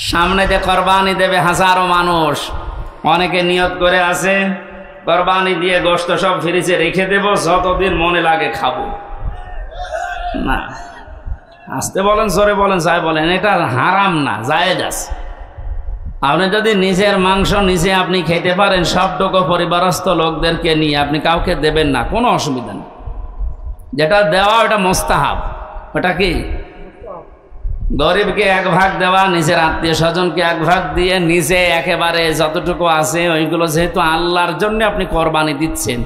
সামনে যে কোরবানি দেবে হাজারো মানুষ, অনেকে নিয়ত করে আছে কোরবানি দিয়ে গোশত সব ফ্রিজে রেখে দেব, যতদিন মনে লাগে খাবো না। আসতে বলেন, জোরে বলেন, যাই বলেন, এটা হারাম না, জায়েজ আছে। আপনি যদি নিজের মাংস নিজে আপনি খেতে পারেন, সবটুকু পরিবারস্থ লোকদেরকে নিয়ে আপনি কাউকে দেবেন না, কোনো অসুবিধা নেই। যেটা দেওয়া ওটা মোস্তাহাব। ওটা কি? গরিবকে এক ভাগ দেওয়া, নিজের আত্মীয় স্বজনকে এক ভাগ দিয়ে নিজে একেবারে যতটুকু আছে ওইগুলো, যেহেতু আল্লাহর জন্য আপনি কোরবানি দিচ্ছেন।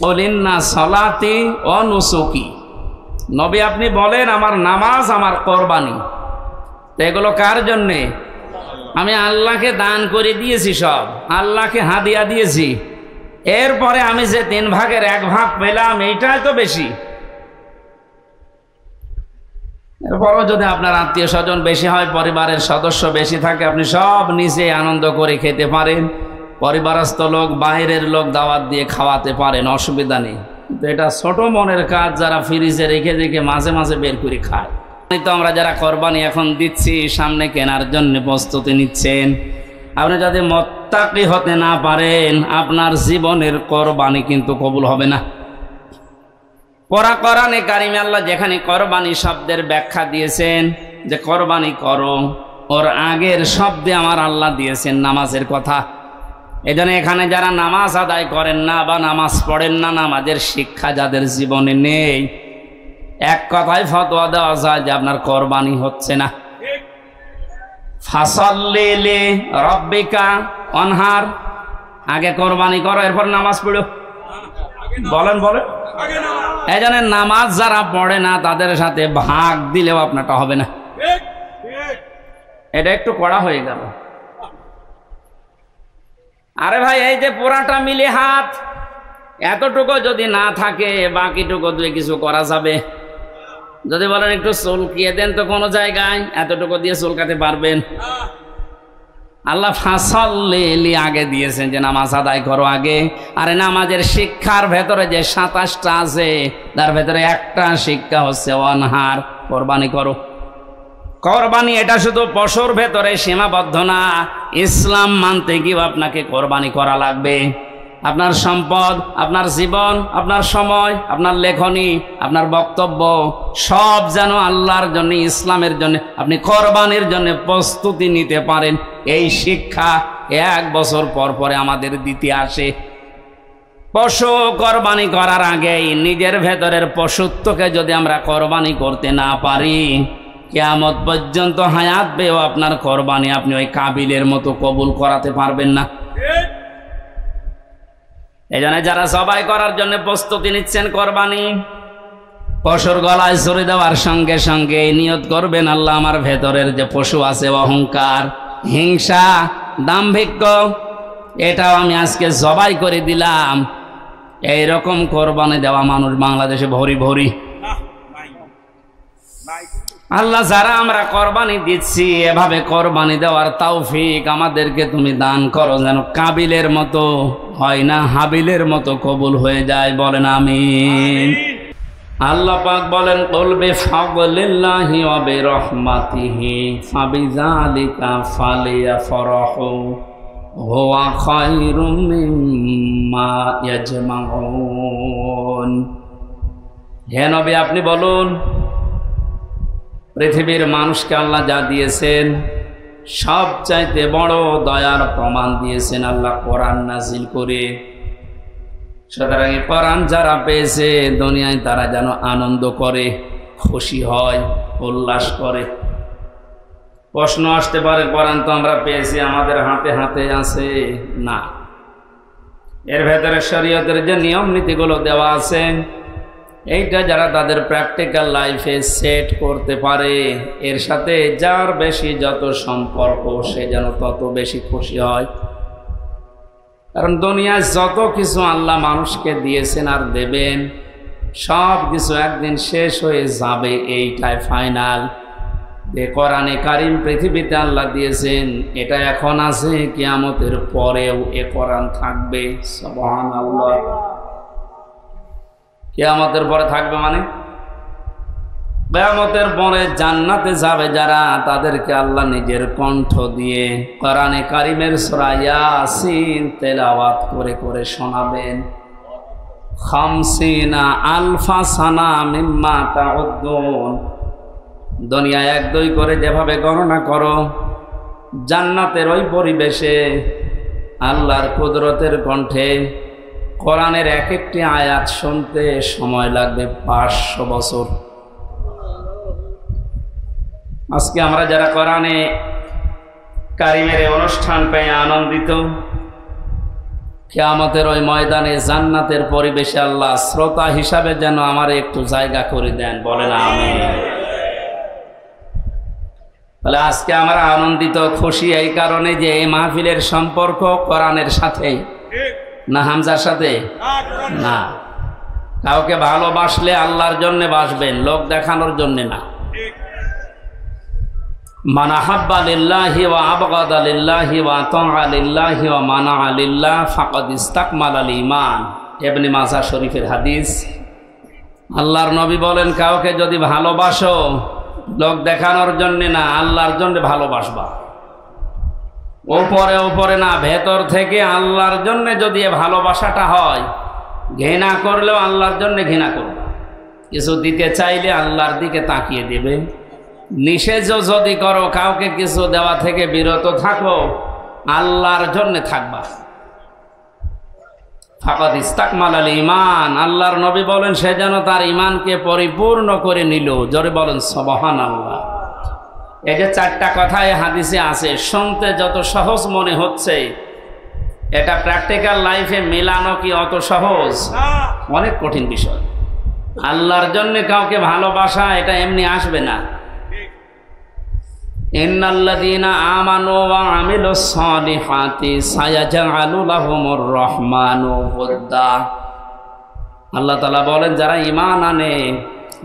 বলিন্না সলাতি ও নুসুকি, নবী আপনি বলেন আমার নামাজ আমার কোরবানি। তো এগুলো কার জন্যে? আমি আল্লাহকে দান করে দিয়েছি, সব আল্লাহকে হাদিয়া দিয়েছি। এরপরে আমি যে 3 ভাগের 1 ভাগ পেলাম, এইটাই তো বেশি। এরপরও যদি আপনার আত্মীয় স্বজন বেশি হয়, পরিবারের সদস্য বেশি থাকে, আপনি সব নিজে আনন্দ করে খেতে পারেন, পরিবারস্থ লোক বাইরের লোক দাওয়াত দিয়ে খাওয়াতে পারেন, অসুবিধা নেই। কিন্তু এটা ছোট মনের কাজ, যারা ফ্রিজে রেখে রেখে মাঝে মাঝে বের করে খায়। তো আমরা যারা কোরবানি এখন দিচ্ছি, সামনে কেনার জন্য প্রস্তুতি নিচ্ছেন, আপনি যদি মুত্তাকি হতে না পারেন, আপনার জীবনের কোরবানি কিন্তু কবুল হবে না। কোরআনে কারিমে আল্লাহ যেখানে কোরবানি শব্দের ব্যাখ্যা দিয়েছেন যে কোরবানি করো, ওর আগের শব্দে আমার আল্লাহ দিয়েছেন নামাজের কথা। এজন্য এখানে যারা নামাজ আদায় করেন না বা নামাজ পড়েন না, নামাজের শিক্ষা যাদের জীবনে নেই, এক কথায় ফতোয়া দেওয়া যায় যে আপনার কোরবানি হচ্ছে না। ফাসাল্লি লি রাব্বিকা ওয়ানহার, আগে কোরবানি করো, এরপর নামাজ পড়ো। বলেন বলেন। এই জন্য নামাজ যারা পড়ে না তাদের সাথে ভাগ দিলেও আপনারটা হবে না। এটা একটু কড়া হয়ে গেল। আরে ভাই, এই যে পুরাটা মিলে হাত, এতটুকু যদি না থাকে, বাকিটুকু দিয়ে কিছু করা যাবে। যদি বলেন একটু চুলকিয়ে দেন তো কোনো জায়গায়, এতটুকু দিয়ে চুলকাতে পারবেন? আল্লাহ ফাসাল্লি আগে দিয়েছেন যে নামাজ আদায় করো আগে। আরে নামাজের শিক্ষার ভেতরে যে 27টা আছে, তার ভেতরে একটা শিক্ষা হচ্ছে ওয়ানহার, কোরবানি করো। কোরবানি এটা শুধু পশুর ভেতরে সীমাবদ্ধ না, ইসলাম মানতে গিয়েও আপনাকে কোরবানি করা লাগবে। আপনার সম্পদ, আপনার জীবন, আপনার সময়, আপনার লেখনী, আপনার বক্তব্য সব যেন আল্লাহর জন্য, ইসলামের জন্য আপনি কোরবানির জন্য প্রস্তুতি নিতে পারেন। এই শিক্ষা 1 বছর পর পরে আমাদের দিতে আসে। পশু কোরবানি করার আগেই নিজের ভেতরের পশুত্বকে যদি আমরা কোরবানি করতে না পারি, কিয়ামত পর্যন্ত হায়াত পেয়েও আপনার কোরবানি আপনি ওই কাবিলের মতো কবুল করাতে পারবেন না। এই জন্য যারা জবাই করার জন্য প্রস্তুতি নিচ্ছেন, কোরবানি পশুর গলায় ছুরি দেওয়ার সঙ্গে সঙ্গে নিয়ত করবেন, আল্লাহ আমার ভেতরের যে পশু আছে, অহংকার, হিংসা, দাম্ভিক্য, এটাও আমি আজকে জবাই করে দিলাম। এইরকম কোরবানি দেওয়া মানুষ বাংলাদেশে ভরি ভরি। আল্লাহ, যারা আমরা কোরবানি দিচ্ছি, এভাবে কোরবানি দেওয়ার তৌফিক আমাদেরকে তুমি দান করো, যেন কাবিলের মতো হয় না, হাবিলের মতো কবুল হয়ে যায়। বলেন আমিন। আল্লাহ পাক বলেন, কুল বিফাদলিল্লাহি ওয়া বিরহমাতিহি ফাবিযালিকা ফালিয়াফরাহু হুয়া খায়রুম মিম্মা ইয়াজমাউন। হে নবী, আপনি বলুন, পৃথিবীর মানুষকে আল্লাহ যা দিয়েছেন, সবচাইতে বড় দয়ার প্রমাণ দিয়েছেন আল্লাহ কোরআন নাজিল করে। সুতরাং এই কোরআন যারা পেয়েছে, দুনিয়ায় তারা যেন আনন্দ করে, খুশি হয়, উল্লাস করে। প্রশ্ন আসতে পারে, কোরআন তো আমরা পেয়েছি, আমাদের হাতে হাতে আছে। না, এর ভেতরে শরীয়তের যে নিয়ম নীতিগুলো দেওয়া আছে, এইটা যারা তাদের প্র্যাকটিক্যাল লাইফে সেট করতে পারে, এর সাথে যার বেশি যত সম্পর্ক, সে যেন তত বেশি খুশি হয়। কারণ দুনিয়ায় যত কিছু আল্লাহ মানুষকে দিয়েছেন আর দেবেন, সব কিছু একদিন শেষ হয়ে যাবে, এইটাই ফাইনাল। যে কোরআনে কারিম পৃথিবীতে আল্লাহ দিয়েছেন, এটা এখন আছে, কিয়ামতের পরেও এ কোরআন থাকবে। সুবহানাল্লাহ। কিয়ামতের পরে থাকবে মানে কিয়ামতের পরে জান্নাতে যাবে যারা, তাদেরকে আল্লাহ নিজের কণ্ঠ দিয়ে কোরআনে কারিমের সূরা ইয়াসিন তেলাওয়াত করে করে শোনাবেন। 50 আলফা সানা মিম্মা তাউদ্দুন। দুনিয়ায় 1-2 করে যেভাবে গণনা করো, জান্নাতের ওই পরিবেশে আল্লাহর কুদরতের কণ্ঠে কোরআনের এক একটি আয়াত শুনতে সময় লাগবে 500 বছর। আজকে আমরা যারা কোরআনে কারিমের অনুষ্ঠান পেয়ে আনন্দিত, কিয়ামতের ওই ময়দানে জান্নাতের পরিবেশে আল্লাহ শ্রোতা হিসাবে যেন আমার একটু জায়গা করে দেন, বলেন আমিন। তাহলে আজকে আমরা আনন্দিত খুশি এই কারণে যে এই মাহফিলের সম্পর্ক কোরআনের সাথে না হামজার সাথে না। কাউকে ভালোবাসলে আল্লাহর জন্য বাসবেন, লোক দেখানোর জন্য না। মান আহাব্বা লিল্লাহি ওয়া আবগাদা লিল্লাহি ওয়া আতাআ লিল্লাহি ওয়া মানাআ লিল্লাহ ফাকাদ ইসতাকমালাল ঈমান। ইবনে মাজাহ শরীফের হাদিস। আল্লাহর নবী বলেন, কাউকে যদি ভালোবাসো লোক দেখানোর জন্য না, আল্লাহর জন্য ভালোবাসবা। উপরে উপরে না, ভেতর থেকে আল্লাহর জন্য যদি ভালোবাসাটা হয়, ঘৃণা করলেও আল্লাহর জন্য ঘৃণা করবা। কিছু দিতে চাইলে আল্লাহর দিকে তাকিয়ে দেবে। নিষেধ যদি করো, কাউকে কিছু দেওয়া থেকে বিরত থাকো, আল্লাহর জন্য থাকবা। ফাকাদ ইসতাকমালাল ঈমান। আল্লাহর নবী বলেন, সে যেন তার ঈমানকে পরিপূর্ণ করে নিল। জোরে বলেন সুবহানাল্লাহ। এই যে 4টা কথা এই হাদিসে আছে, শুনতে যত সহজ মনে হচ্ছে, এটা প্র্যাকটিক্যাল লাইফে মেলানো কি অত সহজ? অনেক কঠিন বিষয়। আল্লাহর জন্য কাউকে ভালোবাসা এটা এমনি আসবে না। ইন্নাল্লাযীনা আমানু ওয়া আমিলুস সালিহাতি সায়াজআলু লাহুমুর রহমানু ওয়াদ্দা। আল্লাহ তাআলা বলেন, যারা ঈমান আনে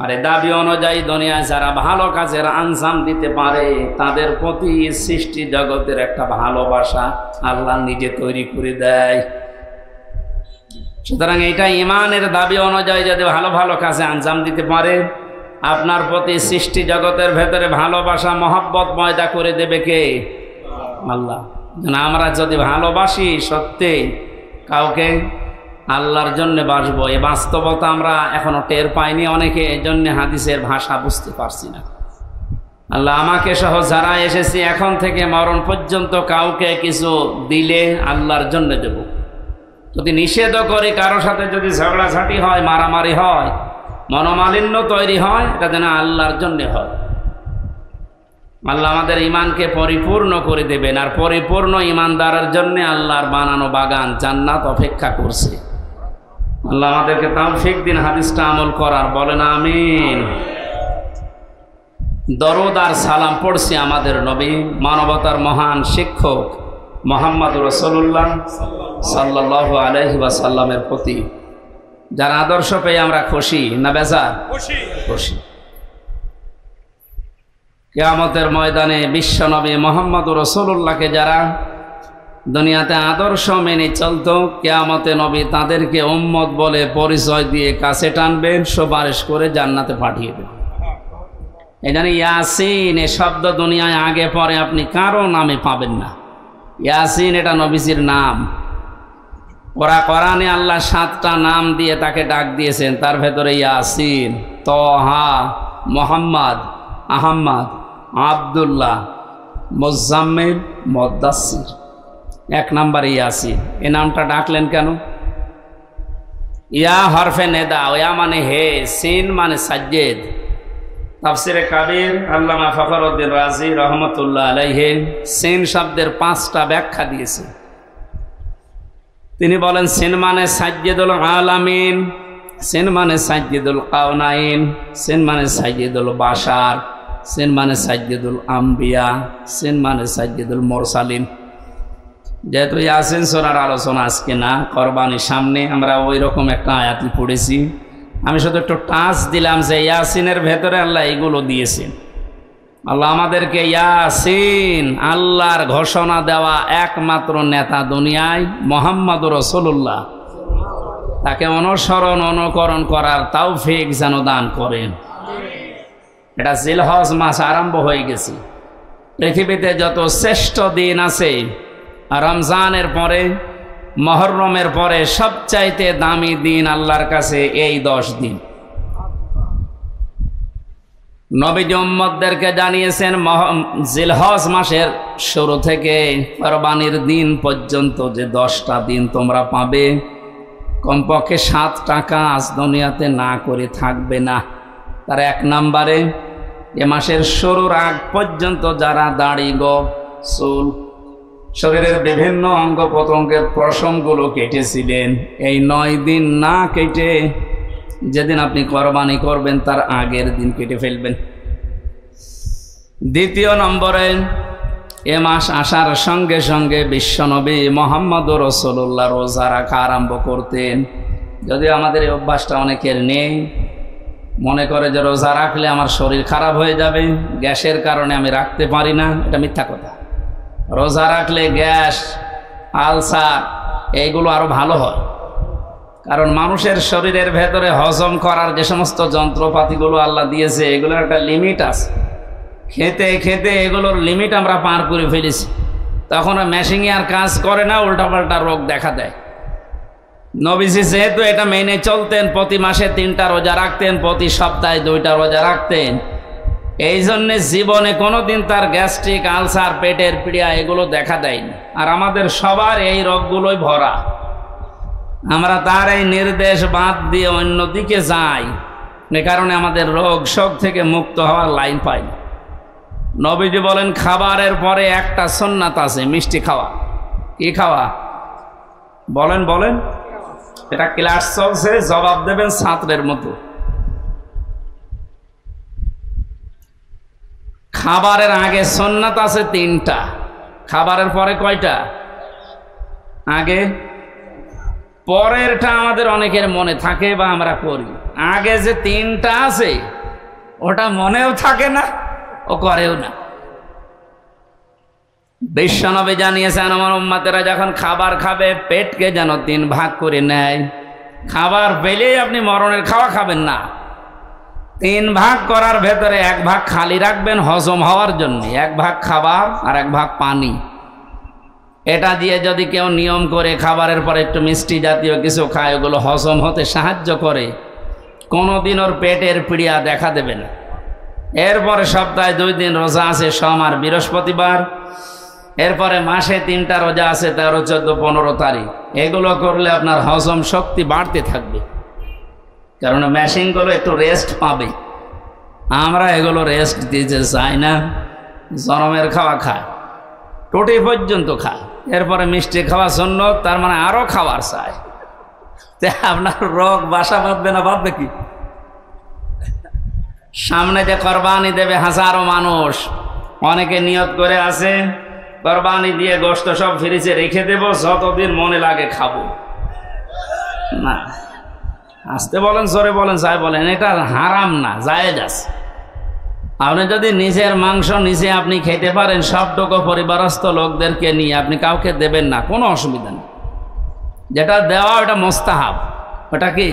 আর দাবি অনুযায়ী দুনিয়ায় যারা ভালো কাজের আঞ্জাম দিতে পারে, তাদের প্রতি সৃষ্টি জগতের একটা ভালোবাসা আল্লাহ নিজে তৈরি করে দেয়। সুতরাং এটা ঈমানের দাবি অনুযায়ী যদি ভালো ভালো কাজে আঞ্জাম দিতে পারে, আপনার প্রতি সৃষ্টি জগতের ভেতরে ভালোবাসা মহব্বত পয়দা করে দেবে কে? আল্লাহ। আমরা যদি ভালোবাসি সত্যি কাউকে, আল্লাহর জন্য বাসবো, এই বাস্তবতা আমরা এখনো টের পাইনি অনেকে, এই জন্য হাদিসের ভাষা বুঝতে পারছি না। আল্লাহ আমাকে সহ যারা এসেছি, এখন থেকে মরণ পর্যন্ত কাউকে কিছু দিলে আল্লাহর জন্য দেব। যদি নিষেধও করি, কারোর সাথে যদি ঝগড়াঝাটি হয়, মারামারি হয়, মনোমালিন্য তৈরি হয়, এটা যেন আল্লাহর জন্য হয়। আল্লাহ আমাদের ঈমানকে পরিপূর্ণ করে দেবেন, আর পরিপূর্ণ ঈমানদারের জন্য আল্লাহর বানানো বাগান জান্নাত অপেক্ষা করছে। আল্লাহ আমাদেরকে তৌফিক দিন হাদিসটা আমল করার, বলেন আমিন। দরুদ আর সালাম পড়ছি আমাদের নবী, মানবতার মহান শিক্ষক মুহাম্মদ রাসূলুল্লাহ সাল্লাল্লাহু আলাইহি ওয়াসাল্লামের প্রতি, যার আদর্শ পেয়ে আমরা খুশি না বেজার? খুশি। কিয়ামতের ময়দানে বিশ্ব নবী মুহাম্মদ রাসূলুল্লাহকে যারা দুনিয়াতে আদর্শ মেনে চলত, কিয়ামতে নবী তাদেরকে উম্মত বলে পরিচয় দিয়ে কাছে টানবেন, সুপারিশ করে জান্নাতে পাঠিয়ে দেবেন। এই জন্য ইয়াসিন এ শব্দ দুনিয়ায় আগে পরে আপনি কারো নামে পাবেন না। ইয়াসিন এটা নবীজির নাম। ওরা কোরআনে আল্লাহ 7টা নাম দিয়ে তাকে ডাক দিয়েছেন, তার ভেতরে ইয়াসিন, তহা, মোহাম্মদ, আহম্মদ, আব্দুল্লাহ, মুজাম্মিল, মুদ্দাসির। 1 নম্বরে ইয়াসিন। এই নামটা ডাকলেন কেন? ইয়া হরফে নেদা, ইয়া মানে হে, সিন মানে সাজ্জেদ। তাফসিরে কাবির আল্লামা ফখরউদ্দিন রাজি রহমতুল্লাহ আলাইহি সিন শব্দের 5টা ব্যাখ্যা দিয়েছে। তিনি বলেন, সিন মানে সাজ্জেদুল আলামিন, সিন মানে সাজ্জেদুল কাউনাইন, সিন মানে সাজ্জেদুল বাশার, সিন মানে সাজ্জেদুল আম্বিয়া, সিন মানে সাজ্জেদুল মুরসালিন। যেহেতু ইয়াসিন সূরার আলোচনা আজকে না, কোরবানির সামনে আমরা ওই রকম একটা আয়াতই পড়েছি। আমি শুধু একটু টাচ দিলাম যে ইয়াসিনের ভেতরে আল্লাহ এগুলো দিয়েছেন। আল্লাহ আমাদেরকে ইয়াসিন, আল্লাহর ঘোষণা দেওয়া একমাত্র নেতা দুনিয়ায় মুহাম্মদ রাসূলুল্লাহ, তাকে অনুসরণ অনুকরণ করার তৌফিক যেন দান করেন। এটা জিলহজ মাস আরম্ভ হয়ে গেছে। পৃথিবীতে যত শ্রেষ্ঠ দিন আছে রমজানের পরে, মুহররমের পরে সবচাইতে দামি দিন আল্লাহর কাছে এই 10 দিন। নবীজি উম্মতদেরকে জানিয়েছেন জিলহজ মাসের শুরু থেকে কুরবানির দিন পর্যন্ত যে 10টা দিন তোমরা পাবে, কমপক্ষে 7টা কাজ দুনিয়াতে না করে থাকবে না। তার 1 নম্বরে এ মাসের শুরুর আগ পর্যন্ত যারা দাড়ি, গোঁফ, চুল, শরীরের বিভিন্ন অঙ্গ প্রত্যঙ্গের পশমগুলো কেটেছিলেন, এই 9 দিন না কেটে যেদিন আপনি কোরবানি করবেন তার আগের দিন কেটে ফেলবেন। দ্বিতীয় নম্বরে এ মাস আসার সঙ্গে সঙ্গে বিশ্বনবী মুহাম্মদুর রাসূলুল্লাহ রোজা রাখা আরম্ভ করতেন। যদিও আমাদের এই অভ্যাসটা অনেকের নেই, মনে করে যে রোজা রাখলে আমার শরীর খারাপ হয়ে যাবে, গ্যাসের কারণে আমি রাখতে পারি না। এটা মিথ্যা কথা। রোজা রাখলে গ্যাস, আলসার এইগুলো আরো ভালো হয়, কারণ মানুষের শরীরের ভেতরে হজম করার যে সমস্ত যন্ত্রপাতিগুলো আল্লাহ দিয়েছে এগুলোর একটা লিমিট আছে। খেতে খেতে এগুলোর লিমিট আমরা পার করে ফেলেছি, তখন মেশিনে আর কাজ করে না, উল্টাপাল্টা রোগ দেখা দেয়। নবীজি যেহেতু এটা মেনে চলতেন, প্রতি মাসে 3টা রোজা রাখতেন, প্রতি সপ্তাহে 2টা রোজা রাখতেন, এই জন্যে জীবনে কোনোদিন তার গ্যাস্ট্রিক, আলসার, পেটের পীড়া এগুলো দেখা দেয়নি। আর আমাদের সবার এই রোগগুলোই ভরা। আমরা তার এই নির্দেশ বাদ দিয়ে অন্যদিকে যাই, এ কারণে আমাদের রোগ শোক থেকে মুক্ত হওয়ার লাইন পাই। নবীজি বলেন খাবারের পরে একটা সুন্নাত আছে, মিষ্টি খাওয়া। কি খাওয়া? বলেন বলেন। এটা ক্লাস চলছে, জবাব দেবেন ছাত্রের মতো। খাবারের আগে সুন্নাত আছে 3টা, খাবারের পরে কয়টা? আগে। পরেরটা আমাদের অনেকের মনে থাকে বা আমরা করি। আগে যে 3টা আছে ওটা মনেও থাকে না, ও করেও না। বিশ্বনবী জানিয়েছেন আমার উম্মতেরা যখন খাবার খাবে পেটকে যেন 3 ভাগ করে নেয়। খাবার পেলেই আপনি মরণের খাওয়া খাবেন না। 3 ভাগ করার ভেতরে 1 ভাগ খালি রাখবেন হজম হওয়ার জন্য, 1 ভাগ খাবার আর 1 ভাগ পানি। এটা দিয়ে যদি কেউ নিয়ম করে খাবারের পরে একটু মিষ্টি জাতীয় কিছু খায়, ওগুলো হজম হতে সাহায্য করে, কোনোদিন ওর পেটের পীড়া দেখা দেবে না। এরপরে সপ্তাহে 2 দিন রোজা আছে, সোম আর বৃহস্পতিবার। এরপরে মাসে 3টা রোজা আছে, 13, 14, 15 তারিখ। এগুলো করলে আপনার হজম শক্তি বাড়তে থাকবে, কারণ মেশিনগুলো একটু রেস্ট পাবে। আমরা এগুলো রেস্ট দিতে চাই না। জনমের খাওয়া খায়, টোটি পর্যন্ত খায়, এরপরে মিষ্টি খাওয়া সুন্নত, তার মানে আরো খাবার চায়। আপনার রোগ বাসা বাঁধবে না? বাঁধবে কি? সামনে যে কোরবানি দেবে হাজারো মানুষ, অনেকে নিয়ত করে আছে কোরবানি দিয়ে গোশত সব ফ্রিজে রেখে দেব, যতদিন মনে লাগে খাবো না। আসতে বলেন, জোরে বলেন, যাই বলেন, এটা হারাম না, জায়েজ আছে। আপনি যদি নিজের মাংস নিজে আপনি খেতে পারেন, সবটুকু পরিবারস্থ লোকদেরকে নিয়ে আপনি কাউকে দেবেন না, কোনো অসুবিধা নেই। যেটা দেওয়া ওটা মোস্তাহাব। ওটা কি?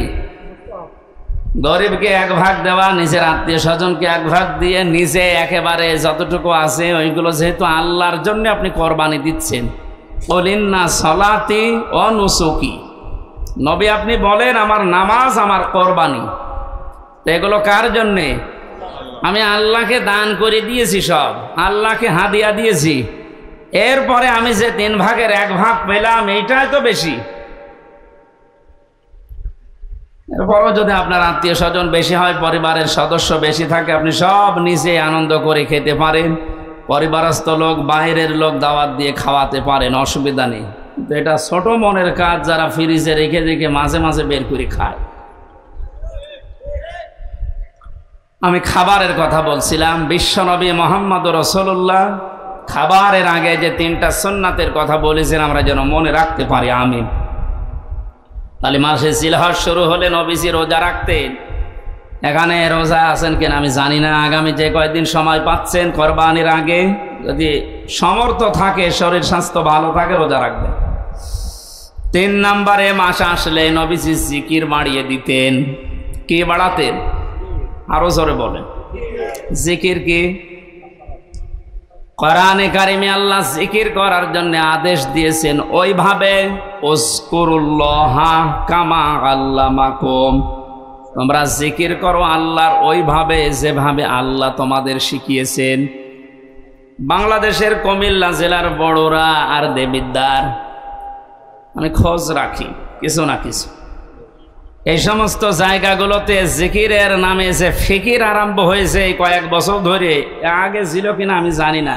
গরিবকে 1 ভাগ দেওয়া, নিজের আত্মীয় স্বজনকে 1 ভাগ দিয়ে নিজে একেবারে যতটুকু আছে ওইগুলো, যেহেতু আল্লাহর জন্য আপনি কোরবানি দিচ্ছেন। বলিন্না সলাতি ও নুসুকি, নবী আপনি বলেন আমার নামাজ, আমার কোরবানি, এগুলো কার জন্যে? আমি আল্লাহকে দান করে দিয়েছি, সব আল্লাহকে হাদিয়া দিয়েছি। এরপরে আমি যে 3 ভাগের 1 ভাগ পেলাম, এইটাই তো বেশি। এরপরও যদি আপনার আত্মীয় স্বজন বেশি হয়, পরিবারের সদস্য বেশি থাকে, আপনি সব নিজে আনন্দ করে খেতে পারেন, পরিবারস্থ লোক, বাইরের লোক দাওয়াত দিয়ে খাওয়াতে পারেন, অসুবিধা নেই। কিন্তু এটা ছোট মনের কাজ, যারা ফ্রিজে রেখে রেখে মাঝে মাঝে বের করে খায়। আমি খাবারের কথা বলছিলাম। বিশ্বনবী মুহাম্মদুর রাসূলুল্লাহ খাবারের আগে যে 3টা সুন্নাতের কথা বলেছেন, আমরা যেন মনে রাখতে পারি। আমিন। তাহলে মাসে জিলহজ শুরু হলে নবীজি রোজা রাখতেন। এখানে রোজা আছেন কিনা আমি জানি না। আগামী যে কয়েকদিন সময় পাচ্ছেন কোরবানির আগে, যদি সমর্থ থাকে, শরীর স্বাস্থ্য ভালো থাকে, রোজা রাখবেন। 3 নম্বরে মাস আসলে নবীজি জিকির বাড়িয়ে দিতেন। কি বাড়াতেন? আরো জোরে বলেন। জিকির কি? কোরআনে কারিমে আল্লাহ জিকির করার জন্য আদেশ দিয়েছেন ওইভাবে, উযকুরুল্লাহা কামা আল্লামাকুম, তোমরা জিকির করো আল্লাহর ওইভাবে যেভাবে আল্লাহ তোমাদের শিখিয়েছেন। বাংলাদেশের কুমিল্লা জেলার বড়রা আর দেবিদ্বার আমি খোঁজ রাখি কিছু না কিছু, এই সমস্ত জায়গাগুলোতে জিকিরের নামে যে ফিকির আরম্ভ হয়েছে এই কয়েক বছর ধরে, আগে ছিল কিনা আমি জানি না,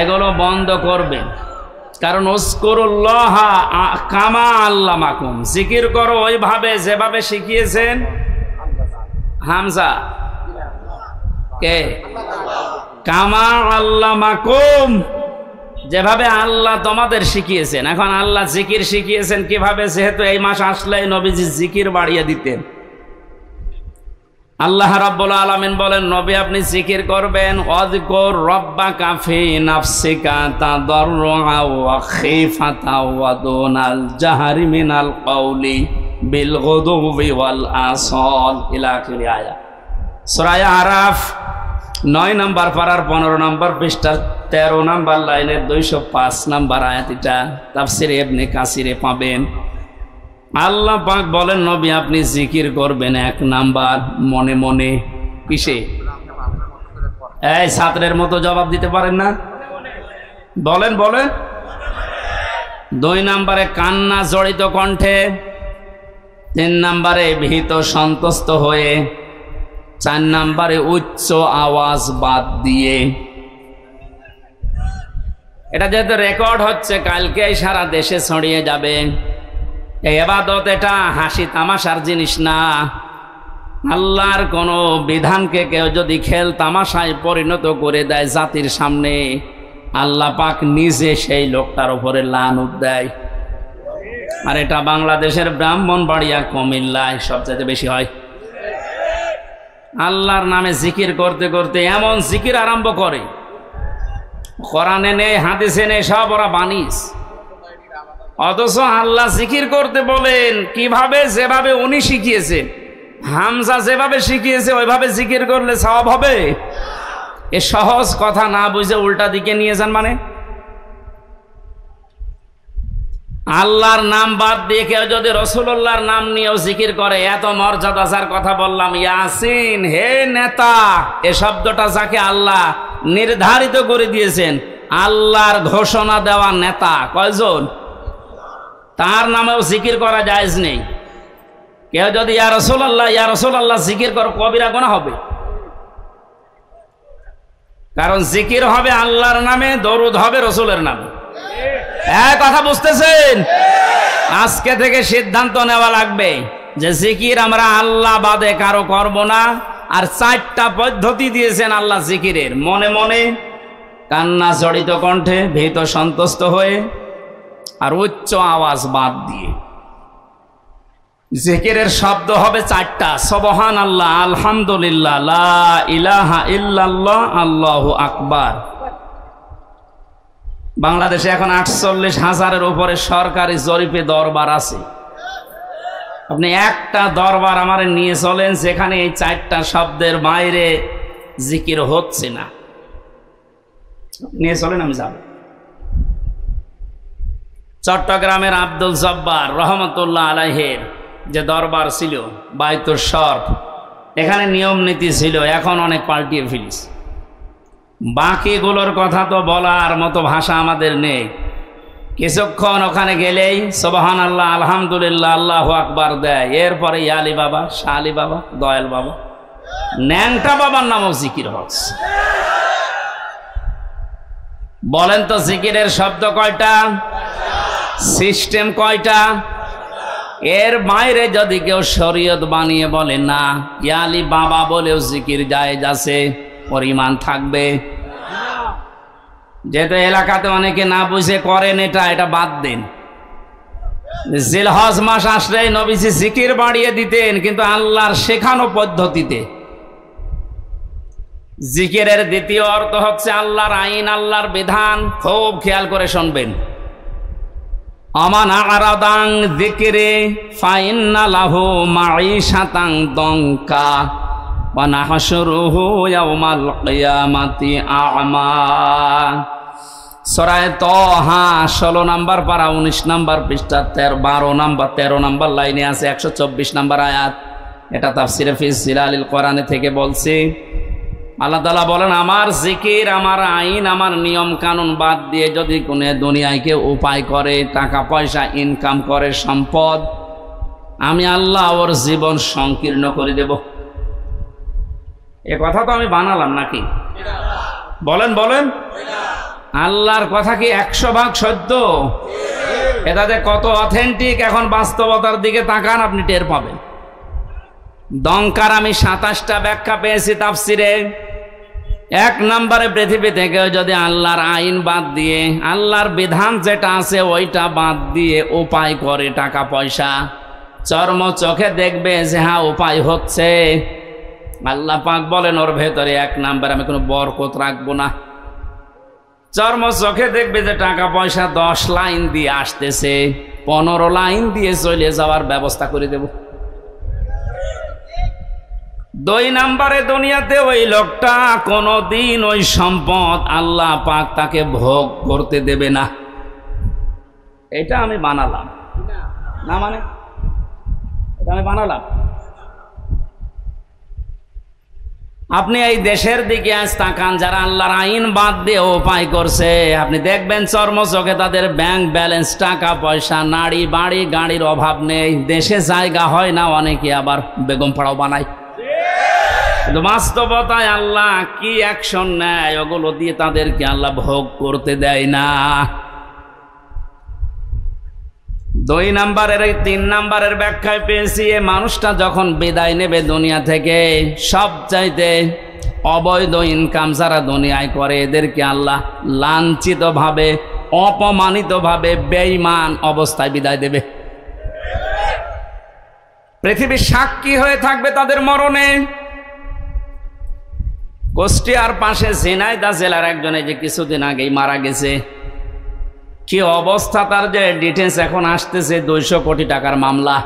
এগুলো বন্ধ করবেন। কারণ উযকুরুল্লাহ কামা আল্লামাকুম, জিকির করো ওইভাবে যেভাবে শিখিয়েছেন। হামজা কে? কামা আল্লামাকুম, যেভাবে আল্লাহ তোমাদের শিখিয়েছেন। এখন আল্লাহ জিকির শিখিয়েছেন কিভাবে? যেহেতু এই মাস আসলেই নবীজি জিকির বাড়িয়ে দিতেন। আল্লাহ রাব্বুল আলামিন বলেন, নবী আপনি জিকির করবেন, ওয়াযকুর রাব্বাকা ফি নাফসিকা তাদাররুআ ওয়া খিফাতা ওয়া দুনাল জাহরি মিনাল কওলি বিল গুদুবি ওয়াল আসাল ইলা আখিরি আয়াত। সূরা আরাফ 9 নম্বর পারার 15 নম্বর পৃষ্ঠার 13 নম্বর লাইনের 205 নম্বর আয়াত, এটা তাফসীরে ইবনে কাসিরে পাবেন। আল্লাহ পাক বলেন, নবী আপনি জিকির করবেন 1 নাম্বার মনে মনে। কিসে? এই ছাত্রের মতো জবাব দিতে পারেন না, বলেন বলেন। 2 নম্বরে কান্না জড়িত কণ্ঠে, 3 নম্বরে ভীত সন্তুষ্ট হয়ে, 4 নম্বরে উচ্চ আওয়াজ বাদ দিয়ে। এটা যেহেতু রেকর্ড হচ্ছে, কালকে সারা দেশে ছড়িয়ে যাবে। এই ইবাদত এটা হাসি তামাশার জিনিস না। আল্লাহর কোনো বিধানকে কেউ যদি খেল তামাশায় পরিণত করে দেয় জাতির সামনে, আল্লাহ পাক নিজে সেই লোকটার উপরে লানত দেয়। আর এটা বাংলাদেশের ব্রাহ্মণবাড়িয়া কুমিল্লায় সবচেয়ে বেশি হয়। আল্লাহর নামে জিকির করতে করতে এমন জিকির আরম্ভ করে, কোরআনে নেই হাদিসে নেই, সব ওরা বানিস। অথচ আল্লাহ জিকির করতে বলেন কিভাবে? যেভাবে উনি শিখিয়েছেন। হামজা যেভাবে শিখিয়েছে ওইভাবে জিকির করলে সওয়াব হবে? এ সহজ কথা না বুঝে উল্টা দিকে নিয়ে যান। মানে আল্লাহর নাম বাদ দিয়ে কেউ যদি রাসূলুল্লাহর নাম নিয়েও জিকির করে, এত মর্যাদা যার কথা বললাম, ইয়াসিন, হে নেতা, এ শব্দটা যাকে আল্লাহ নির্ধারিত করে দিয়েছেন, আল্লাহর ঘোষণা দেওয়া নেতা কয়জন, তার নামেও জিকির করা জায়েজ নেই। কেউ যদি ইয়া রাসূলুল্লাহ জিকির কর, কবিরা গুনাহ হবে। কারণ জিকির হবে আল্লাহর নামে, দরুদ হবে রাসূলের নামে। এক কথা বুঝতেছেন? আজকে থেকে সিদ্ধান্ত নেওয়া লাগবে যে জিকির আমরা আল্লাহ বাদে কারো করব না। আর 4টা পদ্ধতি দিয়েছেন আল্লাহ জিকিরের, মনে মনে, কান্না জড়িত কণ্ঠে, ভীত সন্তুষ্ট হয়ে, আর উচ্চ আওয়াজ বাদ দিয়ে। জিকিরের শব্দ হবে 4টা, সুবহানাল্লাহ, আলহামদুলিল্লাহ, লা ইলাহা ইল্লাল্লাহ, আল্লাহু আকবার। বাংলাদেশে এখন 48,000-এর উপরে সরকারি জরিপে দরবার আছে। আপনি একটা দরবার আমার নিয়ে চলেন যেখানে এই 4টা শব্দের বাইরে জিকির হচ্ছে না, নিয়ে চলেন, আমি যাব। চট্টগ্রামের আব্দুল জব্বার রহমতুল্লাহ আলাইহির যে দরবার ছিল বাইতুল শরফ, এখানে নিয়ম নীতি ছিল, এখন অনেক পাল্টিয়ে ফেলিস। বাকিগুলোর কথা তো বলার মতো ভাষা আমাদের নেই। কিছুক্ষণ ওখানে গেলেই সুবহানাল্লাহ, আলহামদুলিল্লাহ, আল্লাহু আকবার দেয়। এরপরে আলী বাবা, শাহ আলী বাবা, দয়াল বাবা, ন্যাংটা বাবার নামও জিকির হচ্ছে। বলেন তো জিকিরের শব্দ কয়টা? সিস্টেম কয়টা? এর বাইরে যদি কেউ শরীয়ত বানিয়ে বলে না ইয়া আলী বাবা বলেও জিকির জায়েজ আছে, ওর ঈমান থাকবে। যেহেতু এলাকাতে অনেকে না বুঝে করেন, এটা বাদ দেন। জিলহজ মাস আসলেই নবীজি জিকির বাড়িয়ে দিতেন, কিন্তু আল্লাহর শেখানো পদ্ধতিতে। জিকিরের দ্বিতীয় অর্থ হচ্ছে আল্লাহর আইন, আল্লাহর বিধান। খুব খেয়াল করে শুনবেন। আমান আরাদাং যিকরি ফাইন্না লাহু মাঈশাতান দঙ্কা। ওয়া নাহশুরুহু ইয়াওমাল কিয়ামাতি আ'মা। সূরা তাহা 16 নম্বর পারা 19 নম্বর পৃষ্ঠা 13 নম্বর লাইনে আছে 124 নম্বর আয়াত। এটা তাফসিরে ফি জিলালিল কোরআন থেকে বলছি। আল্লাহ তাআলা বলেন, আমার জিকির, আমার আইন, আমার নিয়ম কানুন বাদ দিয়ে যদি কোনো দুনিয়ায় কেউ উপায় করে, টাকা পয়সা ইনকাম করে, সম্পদ, আমি আল্লাহ ওর জীবন সংকীর্ণ করে দেব। এ কথা তো আমি বানালাম নাকি? বলেন বলেন, আল্লাহর কথা কি 100% সত্য? এটাতে কত অথেন্টিক, এখন বাস্তবতার দিকে তাকান, আপনি টের পাবেন। দংকার আমি 27টা ব্যাখ্যা পেয়েছি তাফসিরে। 1 নম্বরে, পৃথিবী থেকে যদি আল্লাহর আইন বাদ দিয়ে, আল্লাহর বিধান যেটা আছে ওইটা বাদ দিয়ে উপায় করে টাকা পয়সা, চর্ম চোখে দেখবে যে হ্যাঁ উপায় হচ্ছে, আল্লাহ পাক বলেন ওর ভেতরে 1 নম্বরে আমি কোনো বরকত রাখবো না। চর্ম চোখে দেখবে যে টাকা পয়সা 10 লাইন দিয়ে আসতেছে, 15 লাইন দিয়ে চলে যাওয়ার ব্যবস্থা করে দেব। 2 নম্বরে, দুনিয়াতে ওই লোকটা কোনোদিন ওই সম্পদ আল্লাহ পাক তাকে ভোগ করতে দেবে না। এটা আমি বানালাম না, মানে এটা আমি বানালাম। আপনি এই দেশের দিকে আজ তাকান, যারা আল্লাহর আইন বাদ দিয়ে উপায় করছে, আপনি দেখবেন চর্ম চোখে তাদের ব্যাংক ব্যালেন্স, টাকা পয়সা, নাড়ি বাড়ি গাড়ির অভাব নেই, দেশে জায়গা হয় না, অনেকে আবার বেগম পাড়াও বানায়। কিন্তু বাস্তবতায় আল্লাহ কি অ্যাকশন নেয়, ওগুলো দিয়ে তাদেরকে আল্লাহ ভোগ করতে দেয় না। 2 নম্বরের, এই 3 নম্বরের ব্যাখ্যায় পেয়েছি, এ মানুষটা যখন বিদায় নেবে দুনিয়া থেকে, সবচাইতে অবৈধ ইনকাম যারা দুনিয়ায় করে, এদেরকে আল্লাহ লাঞ্ছিত ভাবে, অপমানিত ভাবে, বেঈমান অবস্থায় বিদায় দেবে। পৃথিবী সাক্ষী হয়ে থাকবে তাদের মরণে। কুষ্টিয়ার পাশে ঝিনাইদহ জেলার একজনে যে কিছুদিন আগেই মারা গেছে, কি অবস্থা তার, যে ডিটেলস এখন আসতেছে, 200 কোটি টাকার মামলা।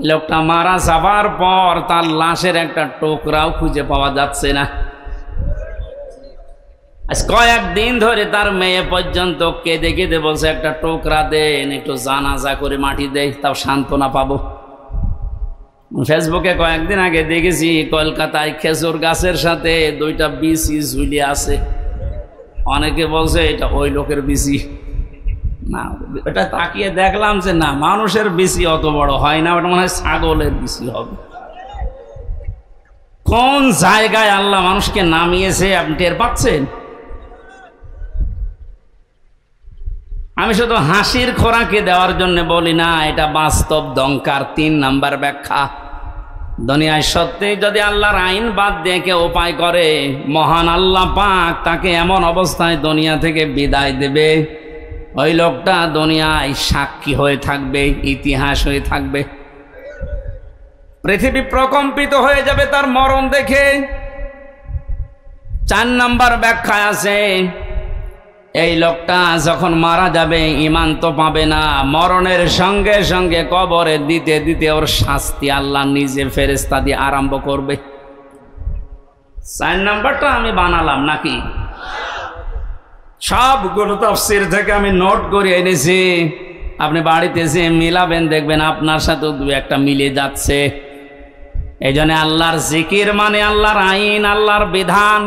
লোকটা মারা যাবার পর তার লাশের একটা টুকরাও খুঁজে পাওয়া যাচ্ছে না। আজ কয়েকদিন ধরে তার মেয়ে পর্যন্ত কেঁদে কেঁদে বলছে, একটা টুকরা দেন, একটু জানাজা করে মাটি দেয়, তাও সান্ত্বনা পাবো। ফেসবুকে কয়েকদিন আগে দেখেছি কলকাতায় খেজুর গাছের সাথে 2টা বিচি ঝুলিয়ে আছে। অনেকে বলছে এটা ওই লোকের বিচি না, এটা তাকিয়ে দেখলাম যে না, মানুষের বিচি অত বড় হয় না, ওটা মনে হয় ছাগলের বিচি হবে। কোন জায়গায় আল্লাহ মানুষকে নামিয়েছে আপনি টের পাচ্ছেন? আমি শুধু হাসির খোরাকে দেওয়ার জন্য বলি না, এটা বাস্তব দংকার। 3 নম্বর ব্যাখ্যা, দুনিয়ায় সত্যি যদি আল্লাহর আইন বাদ দিয়ে কেউ উপায় করে, মহান আল্লাহ পাক তাকে এমন অবস্থায় দুনিয়া থেকে বিদায় দেবে, ওই লোকটা দুনিয়ায় সাক্ষী হয়ে থাকবে, ইতিহাস হয়ে থাকবে। পৃথিবী প্রকম্পিত হয়ে যাবে তার মরণ দেখে। 4 নম্বর ব্যাখ্যা আছে, এই লোকটা যখন মারা যাবে ঈমান তো পাবে না, মরণের সঙ্গে সঙ্গে কবরে দিতে দিতে ওর শাস্তি আল্লাহ নিজে ফেরেশতা দিয়ে আরম্ভ করবে। 4 নম্বরটা আমি বানালাম নাকি? সবগুলো তাফসীর থেকে আমি নোট করে এনেছি, আপনি বাড়িতে এসে মিলাবেন, দেখবেন আপনার সাথে 2-1টা মিলে যাচ্ছে। এই জন্য আল্লাহর জিকির মানে আল্লাহর আইন, আল্লাহর বিধান।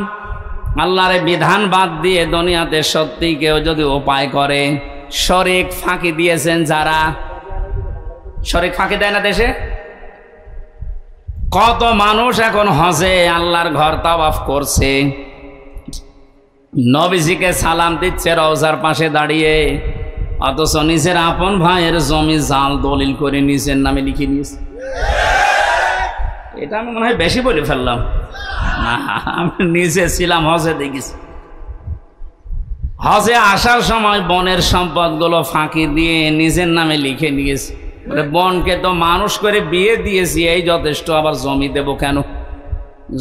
আল্লাহর বিধান বাদ দিয়ে দুনিয়াতে সত্যি কেউ যদি উপায় করে, শরীক ফাঁকি দিয়েছেন যারা, শরীক ফাঁকি দেয় না দেশে? কত মানুষ এখন হজে আল্লাহর ঘর তাওয়াফ করছে, নবীজিকে সালাম দিচ্ছে রওজার পাশে দাঁড়িয়ে, অথচ নিজের আপন ভাইয়ের জমি জাল দলিল করে নিজের নামে লিখে নিয়েছে। এটা আমি মনে হয় বেশি বলে ফেললাম না, আমি নিজে ছিলাম হজে, দেখিস হজে আসার সময় বনের সম্পদগুলো ফাঁকি দিয়ে নিজের নামে লিখে নিয়েছে। মানে বোনকে তো মানুষ করে বিয়ে দিয়েছি, এই যথেষ্ট, আবার জমি দেব কেন?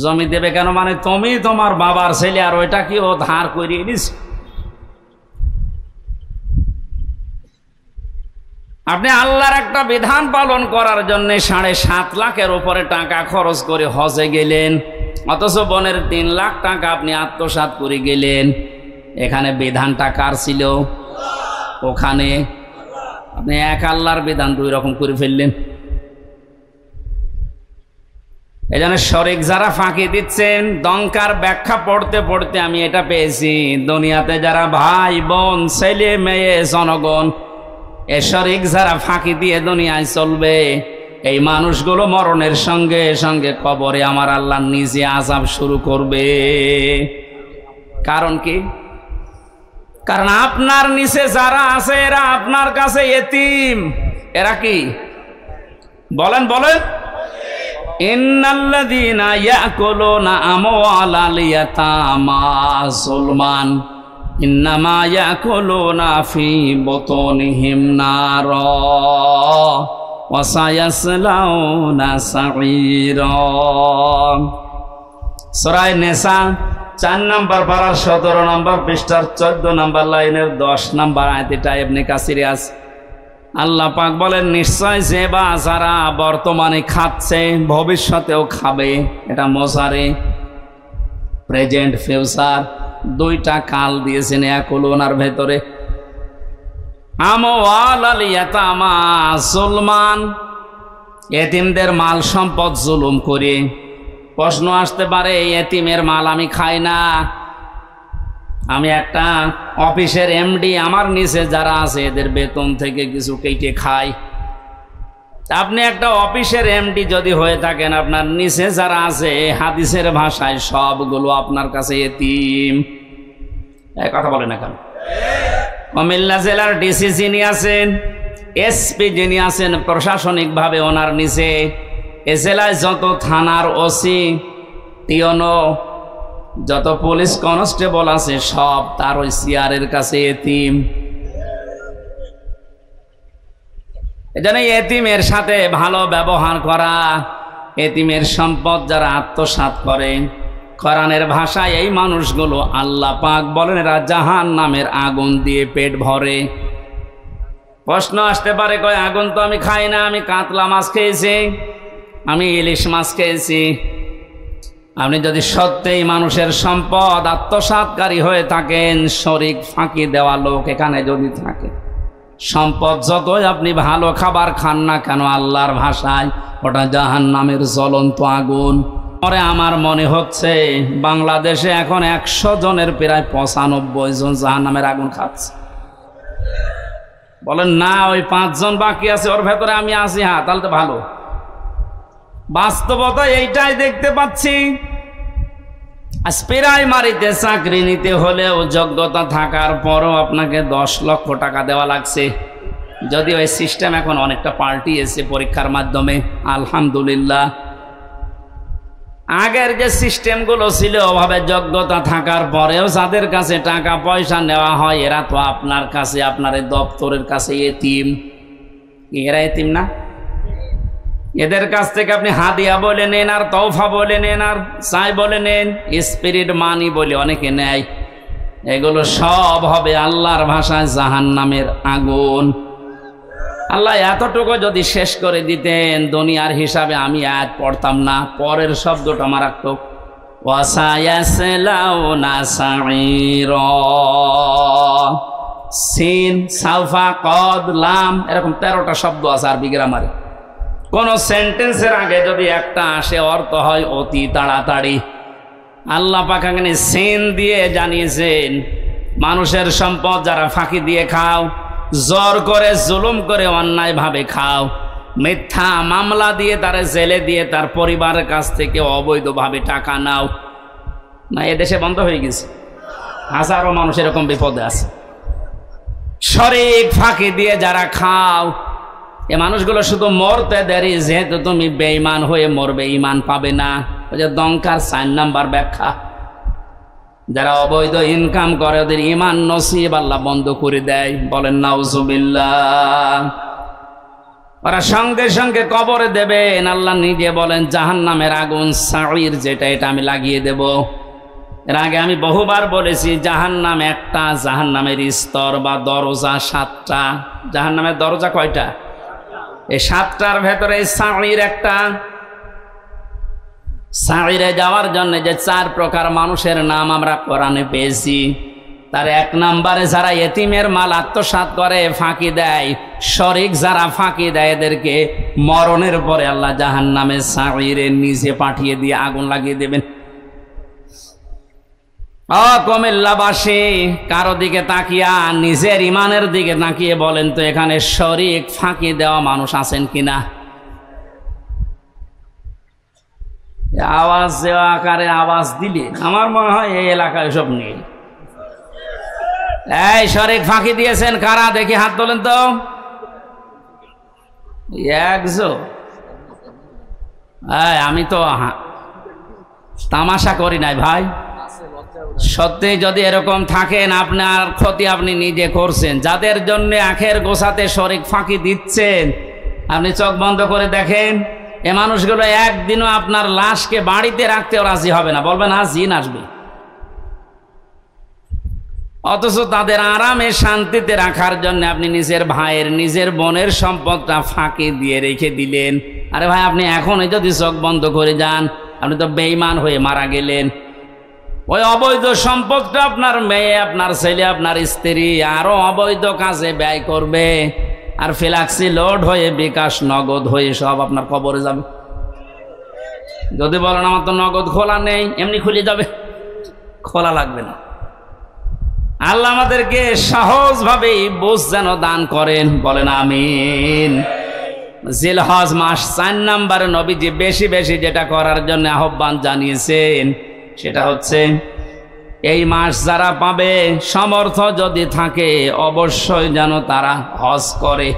জমি দেবে কেন মানে তুমি তোমার বাবার ছেলে, আর ওইটা কি ও ধার করিয়ে নিস? আপনি আল্লাহর একটা বিধান পালন করার জন্য 7.5 লাখের উপরে টাকা খরচ করে হজে গেলেন, অথচ বোনের 3 লাখ টাকা আপনি আত্মসাৎ করে গেলেন। এখানে বিধানটা কার ছিল? ওখানে আপনি এক আল্লাহর বিধান 2 রকম করে ফেললেন। এই জন্য শরিক যারা ফাঁকি দিচ্ছেন, দঙ্কার ব্যাখ্যা পড়তে পড়তে আমি এটা পেয়েছি, দুনিয়াতে যারা ভাই বোন ছেলে মেয়ে জনগণ এ শরিক যারা ফাঁকি দিয়ে দুনিয়ায় চলবে, এই মানুষগুলো মরণের সঙ্গে সঙ্গে কবরে আমার আল্লাহ নিজে আযাব শুরু করবে। কারণ কি? কারণ আপনার নিচে যারা আছে এরা আপনার কাছে এতিম। এরা কি? বলেন বলেন। ইন্নাল্লাযীনা ইয়াকুলুনা আমওয়ালাল ইয়াতামা যুলমান ইন্নামা ইয়াকুলুনা ফি বুতুনিহিম নারা ওয়া সায়াসলাউনা সাঈরা। সূরা নিসা 4 নম্বর পারার 17 নম্বর পৃষ্ঠার 14 নম্বর লাইনের 10 নম্বর আয়াত। এটা ইবনে কাসিরে আছে। আল্লাহ পাক বলেন, নিশ্চয় যে বা যারা বর্তমানে খাচ্ছে ভবিষ্যতেও খাবে। এটা মোজারে, প্রেজেন্ট, ফিউচার, 2টা কাল দিয়েছেন ইয়াকুলুনার ভেতরে। আমওয়ালাল ইয়াতামা যুলমান, এতিমদের মাল সম্পদ জুলুম করে। প্রশ্ন আসতে পারে, এতিমের মাল আমি খাই না, আমি একটা অফিসের এমডি, আমার নিচে যারা আছে এদের বেতন থেকে কিছু কেটে খাই। আপনি একটা অফিসের এমডি যদি হয়ে থাকেন, আপনার নিচে যারা আছে হাদিসের ভাষায় সবগুলো আপনার কাছে এতিম। এই কথা বলে না কেন? কুমিল্লা জেলার ডিসি যিনি আছেন, এসপি যিনি আছেন প্রশাসনিকভাবে, ওনার নিচে এ জেলায় যত থানার ওসি, টিওনো, যত পুলিশ কনস্টেবল আছে সব তার ওই চেয়ারের কাছে এতিম। এজন্য এতিমের সাথে ভালো ব্যবহার করা, এতিমের সম্পদ যারা আত্মসাৎ করে, কোরআনের ভাষায় এই মানুষগুলো আল্লাহ পাক বলেন এরা জাহান্নামের আগুন দিয়ে পেট ভরে। প্রশ্ন আসতে পারে, কয় আগুন তো আমি খাই না, আমি কাতলা মাছ খেয়েছি, আমি ইলিশ মাছ খেয়েছি। আপনি যদি সত্যিই মানুষের সম্পদ আত্মসাৎকারী হয়ে থাকেন, শরিক ফাঁকি দেওয়া লোক এখানে যদি থাকে, সম্পদ যতই আপনি ভালো খাবার খান না কেন, আল্লাহর ভাষায় ওটা জাহান্নামের জ্বলন্ত আগুন। পরে আমার মনে হচ্ছে বাংলাদেশে এখন 100 জনের প্রায় 95 জন জাহান্নামের আগুন খাচ্ছে। বলেন না, ওই 5 জন বাকি আছে, ওর ভেতরে আমি আছি। হ্যাঁ, তাহলে তো ভালো। বাস্তবতা এইটাই দেখতে পাচ্ছি। প্রাইমারিতে চাকরি নিতে হলেও যোগ্যতা থাকার পরও আপনাকে 10 লক্ষ টাকা দেওয়া লাগছে। যদি ওই সিস্টেম এখন অনেকটা পাল্টিয়েছে পরীক্ষার মাধ্যমে, আলহামদুলিল্লাহ। আগের যে সিস্টেমগুলো ছিল, ওভাবে যোগ্যতা থাকার পরেও যাদের কাছে টাকা পয়সা নেওয়া হয়, এরা তো আপনার কাছে, আপনার এই দপ্তরের কাছে এতিম। এরা এতিম না? এদের কাছ থেকে আপনি হাদিয়া বলে নেন, আর তৌফা বলে নেন, আর চাই বলে নেন, স্পিরিট মানি বলে অনেকে নেয়। এগুলো সব হবে আল্লাহর ভাষায় জাহান্নামের আগুন। আল্লাহ এতটুকু যদি শেষ করে দিতেন, দুনিয়ার হিসাবে আমি আয়াত পড়তাম না। পরের শব্দটা মারাত্মক, ওয়াসায়াসলাউনা সাঈরা। সিন, সাউফা, কদ, লাম, এরকম 13টা শব্দ আছে আরবি গ্রামারে। কোন সেন্টেন্সের আগে যদি একটা আসে, অর্থ হয় অতি তাড়াতাড়ি। আল্লাহ পাক এখানে সিন দিয়ে জানিয়েছেন, মানুষের সম্পদ যারা ফাঁকি দিয়ে খাও, জোর করে জুলুম করে অন্যায় ভাবে খাও, মিথ্যা মামলা দিয়ে তারা জেলে দিয়ে তার পরিবারের কাছ থেকে অবৈধভাবে টাকা নাও, না এদেশে বন্ধ হয়ে গেছে? হাজারো মানুষ এরকম বিপদে আছে। শরিক ফাঁকি দিয়ে যারা খাও, এ মানুষগুলো শুধু মরতে দেরি, যেহেতু তুমি বেঈমান হয়ে মরবে, ঈমান পাবে না। ওই যে দঙ্কার 4 নাম্বার ব্যাখ্যা, যারা অবৈধ ইনকাম করে ওদের ঈমান নসিব আল্লাহ বন্ধ করে দেয়। বলেন নাউজুবিল্লাহ। ওরা সঙ্গে সঙ্গে কবরে দেবেন। আল্লাহ নিজে বলেন জাহান্নামের আগুন সাঈর, যেটা এটা আমি লাগিয়ে দেব। এর আগে আমি বহুবার বলেছি জাহান্নাম একটা, জাহান্নামের স্তর বা দরজা 7টা। জাহান্নামের দরজা কয়টা? এই 7টার ভেতরে সাঈর একটা। সাঈরে যাওয়ার জন্য যে 4 প্রকার মানুষের নাম আমরা কোরআনে পেয়েছি, তার 1 নম্বরে যারা এতিমের মাল আত্মসাৎ করে, ফাঁকি দেয়, শরিক যারা ফাঁকি দেয়, এদেরকে মরণের পরে আল্লাহ জাহান্নামে সাঈরে নিজে পাঠিয়ে দিয়ে আগুন লাগিয়ে দেবেন। কুমিল্লাবাসী কারো দিকে তাকিয়া নিজের ইমানের দিকে তাকিয়ে বলেন তো, এখানে শরিক ফাঁকি দেওয়া মানুষ আছেন কিনা? আওয়াজ দেওয়া আকারে আওয়াজ দিলে আমার মনে হয় এই এলাকায় সব নেই। এই শরিক ফাঁকি দিয়েছেন কারা? দেখি হাত তোলেন তো। আমি তো তামাশা করি নাই ভাই। সত্যি যদি এরকম থাকেন, আপনার ক্ষতি আপনি নিজে করছেন। যাদের জন্য আখের গোছাতে শরিক ফাঁকি দিচ্ছেন, আপনি চোখ বন্ধ করে দেখেন, এ মানুষগুলো একদিনও আপনার লাশকে বাড়িতে রাখতেও রাজি হবে না, বলবেন আজ জিন আসবে। অথচ তাদের আরামে শান্তিতে রাখার জন্য আপনি নিজের ভাইয়ের, নিজের বোনের সম্পদটা ফাঁকি দিয়ে রেখে দিলেন। আরে ভাই, আপনি এখনই যদি চোখ বন্ধ করে যান, আপনি তো বেঈমান হয়ে মারা গেলেন। ওই অবৈধ সম্পদটা আপনার মেয়ে, আপনার ছেলে, আপনার স্ত্রী আরো অবৈধ কাজে ব্যয় করবে, আর ফ্ল্যাক্সি লোড হয়ে, বিকাশ নগদ হয়ে সব আপনার কবরে যাবে। যদি বলেন আমার তো নগদ খোলা নেই, এমনি খুলে যাবে, খোলা লাগবে না। আল্লাহ আমাদেরকে সহজভাবে বুঝ যেন দান করেন, বলেন আমিন। জিলহজ মাস 4 নম্বরে নবীজি বেশি বেশি যেটা করার জন্য আহ্বান জানিয়েছেন, সেটা হচ্ছে এই মাস যারা পাবে, সমর্থ যদি থাকে, অবশ্যই যেন তারা হজ করে।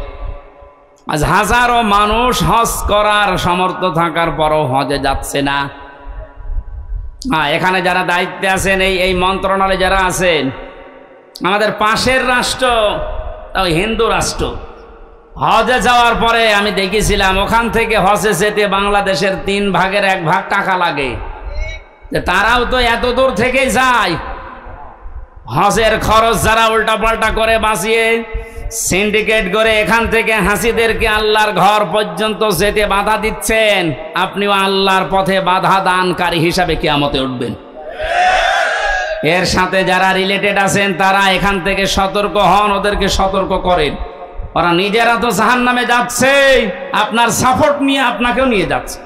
আজ হাজারো মানুষ হজ করার সমর্থ থাকার পরও হজে যাচ্ছে না। এখানে যারা দায়িত্বে আছেন, এই মন্ত্রণালয়ে যারা আছেন, আমাদের পাশের রাষ্ট্র হিন্দু রাষ্ট্র, হজে যাওয়ার পরে আমি দেখেছিলাম ওখান থেকে হজে যেতে বাংলাদেশের 3 ভাগের 1 ভাগ টাকা লাগে। তারাও তো এত দূর থেকে যায়, হজের খরচ যারা উল্টাপাল্টা করে বাঁচিয়ে সিন্ডিকেট করে এখান থেকে হাসিদেরকে আল্লাহর ঘর পর্যন্ত যেতে বাধা দিচ্ছেন, আপনিও আল্লাহর পথে বাধা দানকারী হিসাবে কিয়ামতে উঠবেন। এর সাথে যারা রিলেটেড আছেন তারা এখান থেকে সতর্ক হন, ওদেরকে সতর্ক করেন। ওরা নিজেরা তো জাহান্নামে যাচ্ছে, আপনার সাপোর্ট নিয়ে আপনাকেও নিয়ে যাচ্ছে।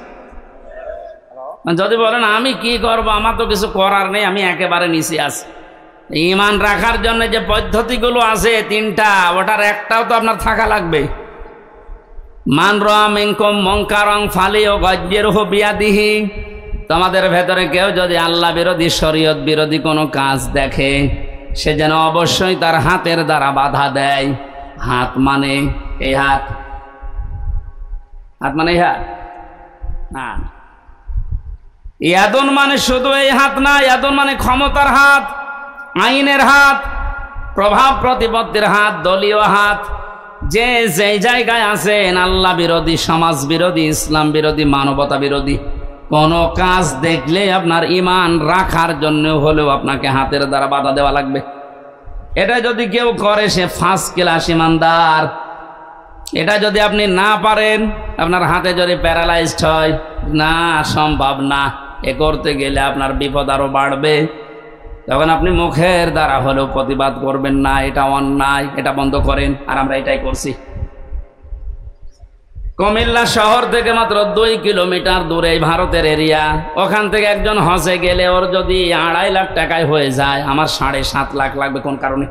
যদি বলেন আমি কি করব, আমার তো কিছু করার নেই, আমি একেবারে নিচে আছি। ঈমান রাখার জন্য যে পদ্ধতিগুলো আছে 3টা, ওটার একটাও তো আপনার থাকা লাগবে। মান রাআ মিনকুম মুনকারান ফালিয়ুগায়্যিরহু বিয়াদিহি। তোমাদের ভেতরে কেউ যদি আল্লাহ বিরোধী, শরীয়ত বিরোধী কোনো কাজ দেখে, সে যেন অবশ্যই তার হাতের দ্বারা বাধা দেয়। হাত মানে এই হাত, হাত মানে এই হাত না। ইয়াদুন মানে শুধু এই হাত না, ইয়াদুন মানে ক্ষমতার হাত, আইনের হাত, প্রভাব প্রতিপত্তির হাত, দলীয় হাত। যে যেই জায়গায় আছেন, আল্লাহ বিরোধী, সমাজ বিরোধী, ইসলাম বিরোধী, মানবতা বিরোধী কোন কাজ দেখলে আপনার ঈমান রাখার জন্য হলেও আপনাকে হাতের দ্বারা বাধা দেওয়া লাগবে। এটা যদি কেউ করে, সে 1st ক্লাস ঈমানদার। এটা যদি আপনি না পারেন, আপনার হাতে যদি প্যারালাইজড হয়, না সম্ভব না, এ করতে গেলে আপনার বিপদ আরো বাড়বে। তখন আপনি মুখের দ্বারা হলেও প্রতিবাদ করবেন, না এটা অন্যায়, এটা বন্ধ করেন। আর আমরা এটাই করছি। কুমিল্লা শহর থেকে মাত্র 2 কিলোমিটার দূরে ভারতের এরিয়া। ওখান থেকে একজন হজে গেলে ওর যদি 2.5 লাখ টাকায় হয়ে যায়, আমার 7.5 লাখ লাগবে। কোন কারণে?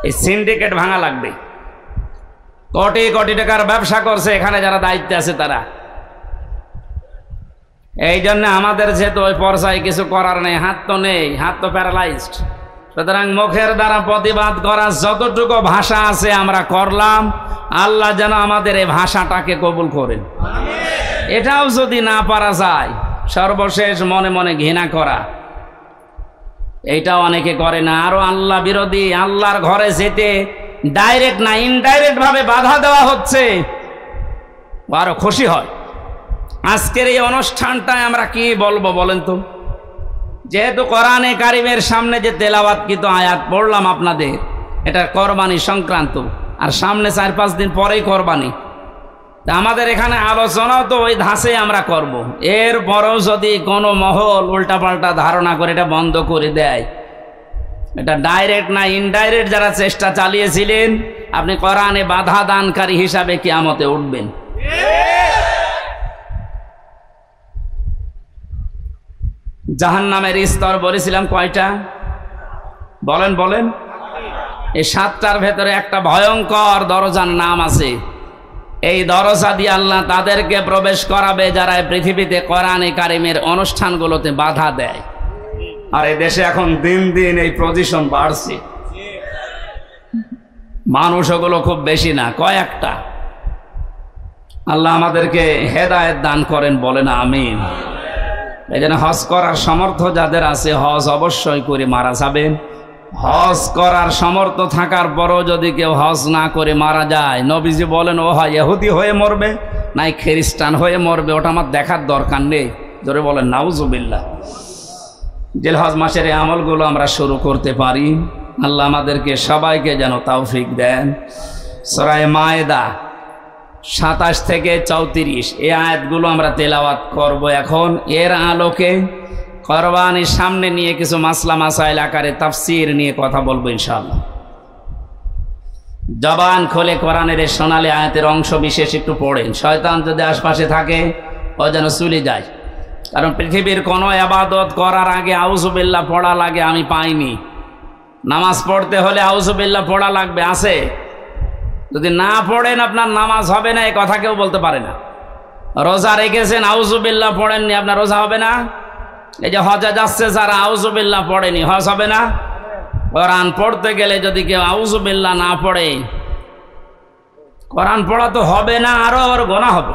এই সিন্ডিকেট ভাঙা লাগবে। কোটি কোটি টাকার ব্যবসা করছে এখানে যারা দায়িত্বে আছে তারা। এই জন্য আমাদের যেহেতু ওই পর্যায়ে কিছু করার নেই, হাত তো নেই, হাত তো প্যারালাইজড। সুতরাং মুখের দ্বারা প্রতিবাদ করার যতটুকু ভাষা আছে আমরা করলাম। আল্লাহ যেন আমাদের এই ভাষাটাকে কবুল করেন। এটাও যদি না পারা যায়, সর্বশেষ মনে মনে ঘৃণা করা, এইটাও অনেকে করে না। আরো আল্লাহ বিরোধী, আল্লাহর ঘরে যেতে ডাইরেক্ট না ইনডাইরেক্ট ভাবে বাধা দেওয়া হচ্ছে, আরো খুশি হয়। আজকের এই অনুষ্ঠানটায় আমরা কি বলবো বলেন তো? যেহেতু কোরআনে কারিমের সামনে যে তেলাওয়াতকৃত আয়াত পড়লাম আপনাদের, এটা কোরবানি সংক্রান্ত, আর সামনে 4-5 দিন পরেই কোরবানি। তা আমাদের এখানে আলোচনাও তো ওই ধাঁচে আমরা করব। এরপরেও যদি কোনো মহল উল্টাপাল্টা ধারণা করে এটা বন্ধ করে দেয়, এটা ডাইরেক্ট না ইনডাইরেক্ট যারা চেষ্টা চালিয়েছিলেন, আপনি কোরআনে বাধা দানকারী হিসাবে কিয়ামতে উঠবেন। জাহান্নামের স্তর বলেছিলাম কয়টা? বলেন বলেন। এই 7টার ভেতরে একটা ভয়ঙ্কর দরজার নাম আছে। এই দরজা দিয়ে আল্লাহ তাদেরকে প্রবেশ করাবে যারা পৃথিবীতে কোরআনে কারিমের অনুষ্ঠানগুলোতে বাধা দেয়। আর এই দেশে এখন দিন দিন এই পজিশন বাড়ছে। মানুষ ওগুলো খুব বেশি না, কয়েকটা। আল্লাহ আমাদেরকে হেদায়েত দান করেন, বলেন আমিন। এই জন্য হজ করার সামর্থ্য যাদের আছে হজ অবশ্যই করে মারা যাবেন। হজ করার সামর্থ্য থাকার পরও যদি কেউ হজ না করে মারা যায়, নবীজি বলেন ও হয় ইহুদি হয়ে মরবে নাই খ্রিস্টান হয়ে মরবে, ওটা আমার দেখার দরকার নেই। ধরে বলেন নাউজুবিল্লাহ। জিলহজ মাসের এই আমলগুলো আমরা শুরু করতে পারি। আল্লাহ আমাদেরকে সবাইকে যেন তৌফিক দেন। সূরা মায়েদা 27 থেকে 34 এই আয়াতগুলো আমরা তেলাওয়াত করব এখন। এর আলোকে কোরবানির সামনে নিয়ে কিছু মাসলা মাসাইল আকারে তাফসীর নিয়ে কথা বলবো ইনশাআল্লাহ। জবান খোলে কোরআনের এই সোনালী আয়াতের অংশ বিশেষ একটু পড়েন। শয়তান যদি আশপাশে থাকে ও যেন চলে যায়। কারণ পৃথিবীর কোনো ইবাদত করার আগে আউযুবিল্লাহ পড়া লাগে আমি পাইনি। নামাজ পড়তে হলে আউযুবিল্লাহ পড়া লাগবে, আছে? যদি না পড়েন আপনার নামাজ হবে না, এই কথা কেউ বলতে পারে না। রোজা রেখেছেন আউযুবিল্লাহ পড়েননি, আপনার রোজা হবে না। এই যে হজে যাচ্ছে যারা আউযুবিল্লাহ পড়েনি, হজ হবে না। কোরআন পড়তে গেলে যদি কেউ আউযুবিল্লাহ না পড়ে, কোরআন পড়া তো হবে না, আরো ওর গুনাহ হবে।